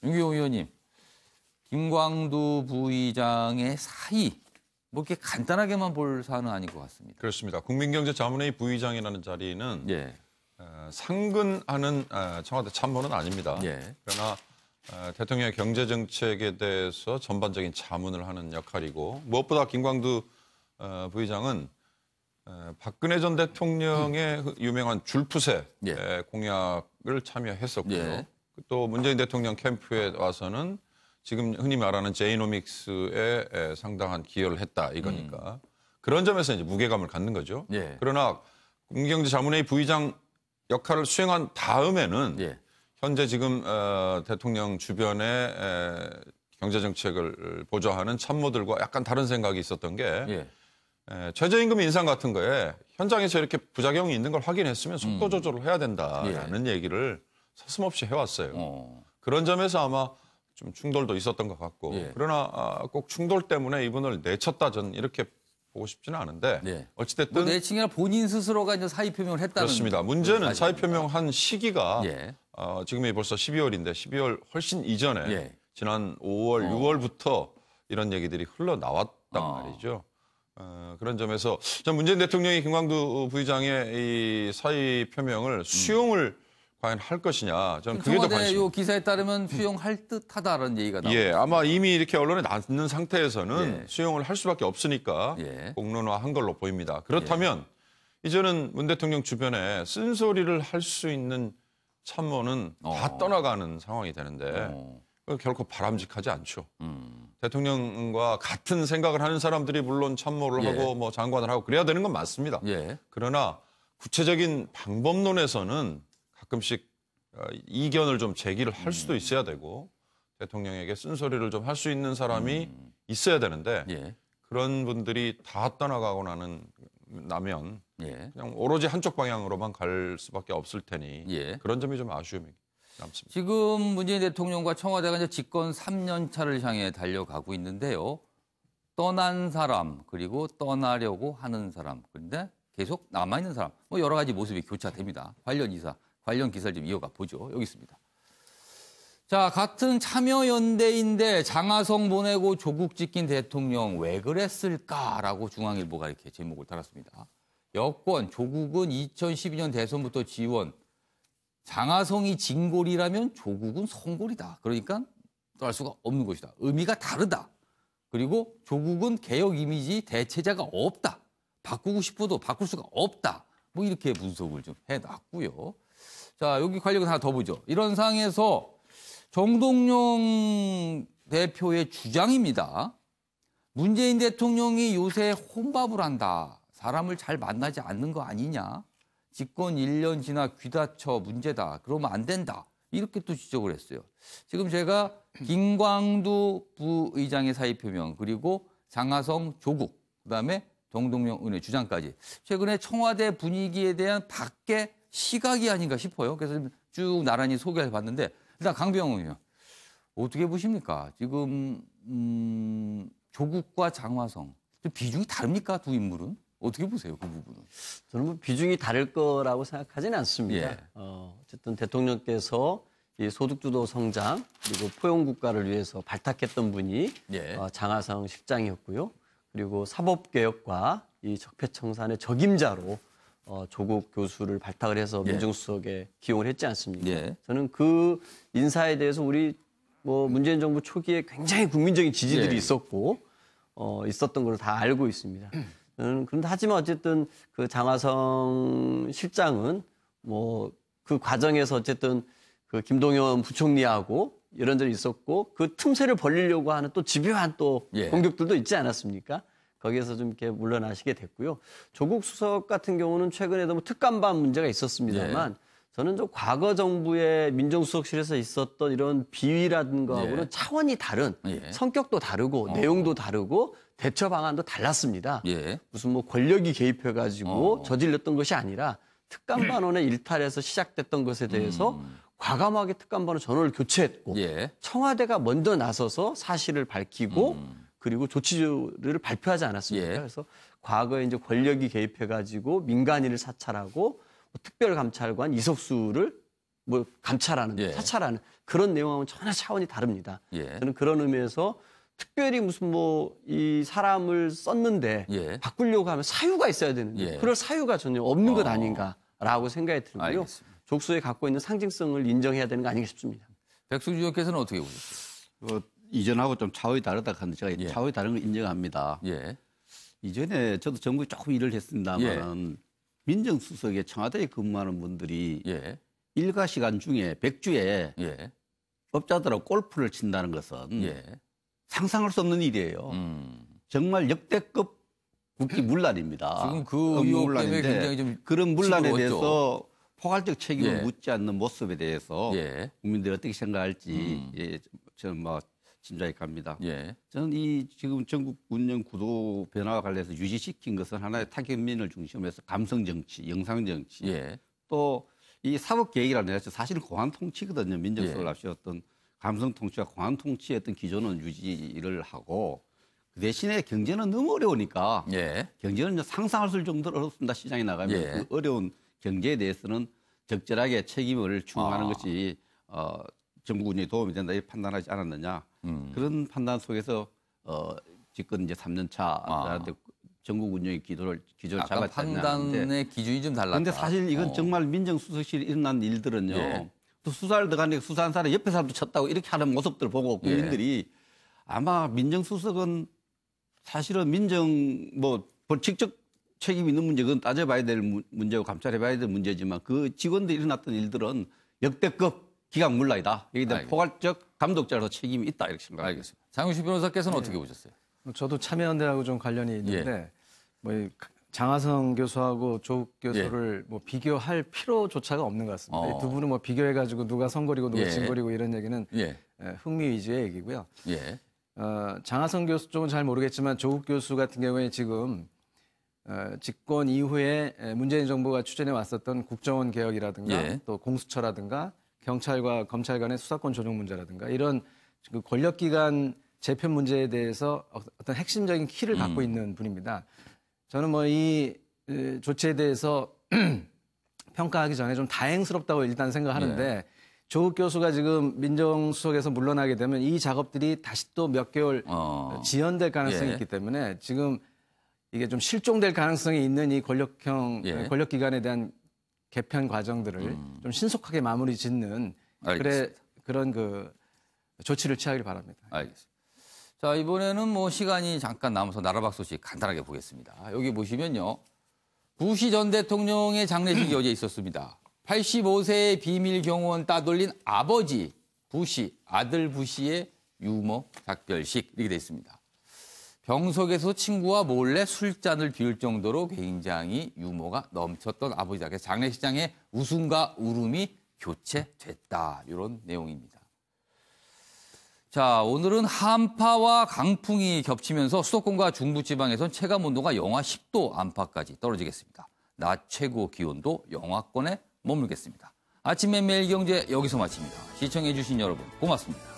[SPEAKER 1] 윤기호 의원님, 김광두 부의장의 사의. 뭐 이렇게 간단하게만 볼 사안은 아닌 것 같습니다.
[SPEAKER 8] 그렇습니다. 국민경제자문회의 부의장이라는 자리는 상근하는 청와대 참모는 아닙니다. 그러나 대통령의 경제정책에 대해서 전반적인 자문을 하는 역할이고 무엇보다 김광두 부의장은 박근혜 전 대통령의 유명한 줄푸세 공약을 참여했었고요. 또 문재인 대통령 캠프에 와서는 지금 흔히 말하는 제이노믹스에 상당한 기여를 했다 이거니까 그런 점에서 이제 무게감을 갖는 거죠. 그러나 국민경제자문회의 부의장 역할을 수행한 다음에는 현재 지금 대통령 주변에 경제정책을 보좌하는 참모들과 약간 다른 생각이 있었던 게 최저임금 인상 같은 거에 현장에서 이렇게 부작용이 있는 걸 확인했으면 속도 조절을 해야 된다라는 얘기를 서슴없이 해왔어요. 그런 점에서 아마 좀 충돌도 있었던 것 같고 그러나 꼭 충돌 때문에 이분을 내쳤다 전 이렇게 보고 싶지는 않은데 어찌됐든
[SPEAKER 1] 뭐 내칭이나 본인 스스로가 이제 사의 표명을 했다는
[SPEAKER 8] 그렇습니다. 문제는 사의 표명한 시기가 지금이 벌써 12월인데 12월 훨씬 이전에 지난 5월, 6월부터 이런 얘기들이 흘러나왔단 말이죠. 그런 점에서 전 문재인 대통령이 김광두 부의장의 이 사의 표명을 수용을 과연 할 것이냐. 저는 그게 더 관심.
[SPEAKER 1] 청와대 기사에 따르면 수용할 듯하다라는 얘기가 나옵니다.
[SPEAKER 8] 아마 이미 이렇게 언론에 났는 상태에서는 수용을 할 수밖에 없으니까 공론화한 걸로 보입니다. 그렇다면 이제는 문 대통령 주변에 쓴소리를 할 수 있는 참모는 다 떠나가는 상황이 되는데 결코 바람직하지 않죠. 대통령과 같은 생각을 하는 사람들이 물론 참모를 하고 뭐 장관을 하고 그래야 되는 건 맞습니다. 그러나 구체적인 방법론에서는 가끔씩 이견을 좀 제기를 할 수도 있어야 되고 대통령에게 쓴소리를 좀 할 수 있는 사람이 있어야 되는데 그런 분들이 다 떠나가고 나면 그냥 오로지 한쪽 방향으로만 갈 수밖에 없을 테니 그런 점이 좀 아쉬움이 남습니다.
[SPEAKER 1] 지금 문재인 대통령과 청와대가 이제 집권 3년 차를 향해 달려가고 있는데요. 떠난 사람, 그리고 떠나려고 하는 사람, 그런데 계속 남아있는 사람, 뭐 여러 가지 모습이 교차됩니다. 관련 기사를 좀 이어가 보죠. 여기 있습니다. 자, 같은 참여연대인데 장하성 보내고 조국 지킨 대통령 왜 그랬을까라고 중앙일보가 이렇게 제목을 달았습니다. 여권, 조국은 2012년 대선부터 지원, 장하성이 진골이라면 조국은 성골이다. 그러니까 떠날 수가 없는 것이다. 의미가 다르다. 그리고 조국은 개혁 이미지 대체자가 없다. 바꾸고 싶어도 바꿀 수가 없다. 뭐 이렇게 분석을 좀 해놨고요. 자, 여기 관련 하나 더 보죠. 이런 상황에서 정동영 대표의 주장입니다. 문재인 대통령이 요새 혼밥을 한다. 사람을 잘 만나지 않는 거 아니냐. 집권 1년 지나 귀다쳐 문제다. 그러면 안 된다. 이렇게 또 지적을 했어요. 지금 제가 김광두 부의장의 사의 표명, 그리고 장하성, 조국, 그다음에 정동영 의원의 주장까지 최근에 청와대 분위기에 대한 밖의 시각이 아닌가 싶어요. 그래서 쭉 나란히 소개를 봤는데 일단 강병원 의원 어떻게 보십니까? 지금 조국과 장하성 비중이 다릅니까? 두 인물은? 어떻게 보세요, 그 부분은?
[SPEAKER 9] 저는 뭐 비중이 다를 거라고 생각하지는 않습니다.
[SPEAKER 1] 예.
[SPEAKER 9] 어쨌든 대통령께서 이 소득주도 성장 그리고 포용국가를 위해서 발탁했던 분이 장하성 실장이었고요. 그리고 사법개혁과 이 적폐청산의 적임자로 조국 교수를 발탁을 해서 민정수석에 기용을 했지 않습니까? 저는 그 인사에 대해서 우리 뭐 문재인 정부 초기에 굉장히 국민적인 지지들이 있었고 있었던 걸 다 알고 있습니다. 그런데 하지만 어쨌든 그 장하성 실장은 뭐 그 과정에서 어쨌든 그 김동연 부총리하고 이런저런 있었고 그 틈새를 벌리려고 하는 또 집요한 또 공격들도 있지 않았습니까? 거기에서 좀 이렇게 물러나시게 됐고요. 조국 수석 같은 경우는 최근에도 뭐 특감반 문제가 있었습니다만 저는 좀 과거 정부의 민정수석실에서 있었던 이런 비위라든가하고는 차원이 다른 성격도 다르고 내용도 다르고 대처 방안도 달랐습니다. 무슨 뭐 권력이 개입해가지고 저질렀던 것이 아니라 특감반원의 일탈에서 시작됐던 것에 대해서 과감하게 특감반원 전원을 교체했고 청와대가 먼저 나서서 사실을 밝히고 그리고 조치를 발표하지 않았습니까? 그래서 과거에 이제 권력이 개입해가지고 민간인을 사찰하고 뭐 특별감찰관 이석수를 뭐 감찰하는, 사찰하는 그런 내용하고는 전혀 차원이 다릅니다. 저는 그런 의미에서 특별히 무슨 뭐 이 사람을 썼는데 바꾸려고 하면 사유가 있어야 되는데 그럴 사유가 전혀 없는 것 아닌가라고 생각이 들고요. 족수에 갖고 있는 상징성을 인정해야 되는 거 아닌가 싶습니다.
[SPEAKER 1] 백승주 의원께서는 어떻게 보셨어요?
[SPEAKER 2] 이전하고 좀 차원이 다르다 하는데 제가 차원이 다른 걸 인정합니다. 이전에 저도 정부에 조금 일을 했습니다만 민정수석에 청와대에 근무하는 분들이 일과 시간 중에 백주에 업자들하고 골프를 친다는 것은 상상할 수 없는 일이에요. 정말 역대급 국기 문란입니다.
[SPEAKER 1] 지금 그 의혹 때문에 굉장히 좀
[SPEAKER 2] 그런 문란에 대해서 포괄적 책임을 묻지 않는 모습에 대해서 국민들이 어떻게 생각할지 저는 뭐 짐작이 갑니다. 저는 이 지금 전국 운영 구도 변화와 관련해서 유지시킨 것은 하나의 타격민을 중심으로 해서 감성 정치, 영상 정치, 또 이 사법 계획이라는 게 사실은 공안 통치거든요. 민정수석을 앞세웠던 감성 통치와 공안 통치의 어떤 기조는 유지를 하고 그 대신에 경제는 너무 어려우니까 경제는 상상할 수 정도로 어렵습니다. 시장에 나가면 그 어려운 경제에 대해서는 적절하게 책임을 추궁하는 것이 정부 운영에 도움이 된다 이렇게 판단하지 않았느냐. 그런 판단 속에서 집권 이제 3년 차 전국 운영의 기조를 잡았다는
[SPEAKER 1] 판단의 기준이 좀 달랐다.
[SPEAKER 2] 그런데 사실 이건 정말 민정수석실에 일어난 일들은요. 또 수사를 들어가는데 수사한 사람 옆에 사람도 쳤다고 이렇게 하는 모습들을 보고 국민들이 아마 민정수석은 사실은 직접 책임 있는 문제, 그건 따져봐야 될 문제고 감찰해봐야 될 문제지만 그 직원들이 일어났던 일들은 역대급 기각문란이다. 여기에 대한 포괄적 감독자로서 책임이 있다. 이렇게 생각합니다.
[SPEAKER 1] 알겠습니다. 장윤식 변호사께서는 어떻게 보셨어요?
[SPEAKER 7] 저도 참여연대하고 좀 관련이 있는데 뭐 장하성 교수하고 조국 교수를 뭐 비교할 필요조차가 없는 것 같습니다. 이 두 분은 뭐 비교해가지고 누가 선거리고 누가 진거리고 이런 얘기는 흥미 위주의 얘기고요. 장하성 교수 쪽은 잘 모르겠지만 조국 교수 같은 경우에 지금 집권 이후에 문재인 정부가 추진해 왔었던 국정원 개혁이라든가 또 공수처라든가 경찰과 검찰 간의 수사권 조정 문제라든가 이런 그 권력기관 재편 문제에 대해서 어떤 핵심적인 키를 갖고 있는 분입니다. 저는 뭐 이 조치에 대해서 평가하기 전에 좀 다행스럽다고 일단 생각하는데 조국 교수가 지금 민정수석에서 물러나게 되면 이 작업들이 다시 또 몇 개월 지연될 가능성이 있기 때문에 지금 이게 좀 실종될 가능성이 있는 이 권력기관에 대한 개편 과정들을 좀 신속하게 마무리 짓는 그런 그 조치를 취하길 바랍니다.
[SPEAKER 1] 알겠습니다. 자, 이번에는 뭐 시간이 잠깐 남아서 나라박 소식 간단하게 보겠습니다. 여기 보시면요. 부시 전 대통령의 장례식이 어제 있었습니다. 85세의 비밀 경호원 따돌린 아버지 부시, 아들 부시의 유머 작별식 이렇게 돼 있습니다. 병석에서 친구와 몰래 술잔을 비울 정도로 굉장히 유머가 넘쳤던 아버지에게 장례식장에 웃음과 울음이 교체됐다. 이런 내용입니다. 자, 오늘은 한파와 강풍이 겹치면서 수도권과 중부지방에선 체감온도가 영하 10도 안팎까지 떨어지겠습니다. 낮 최고 기온도 영하권에 머물겠습니다. 아침의 매일경제 여기서 마칩니다. 시청해주신 여러분 고맙습니다.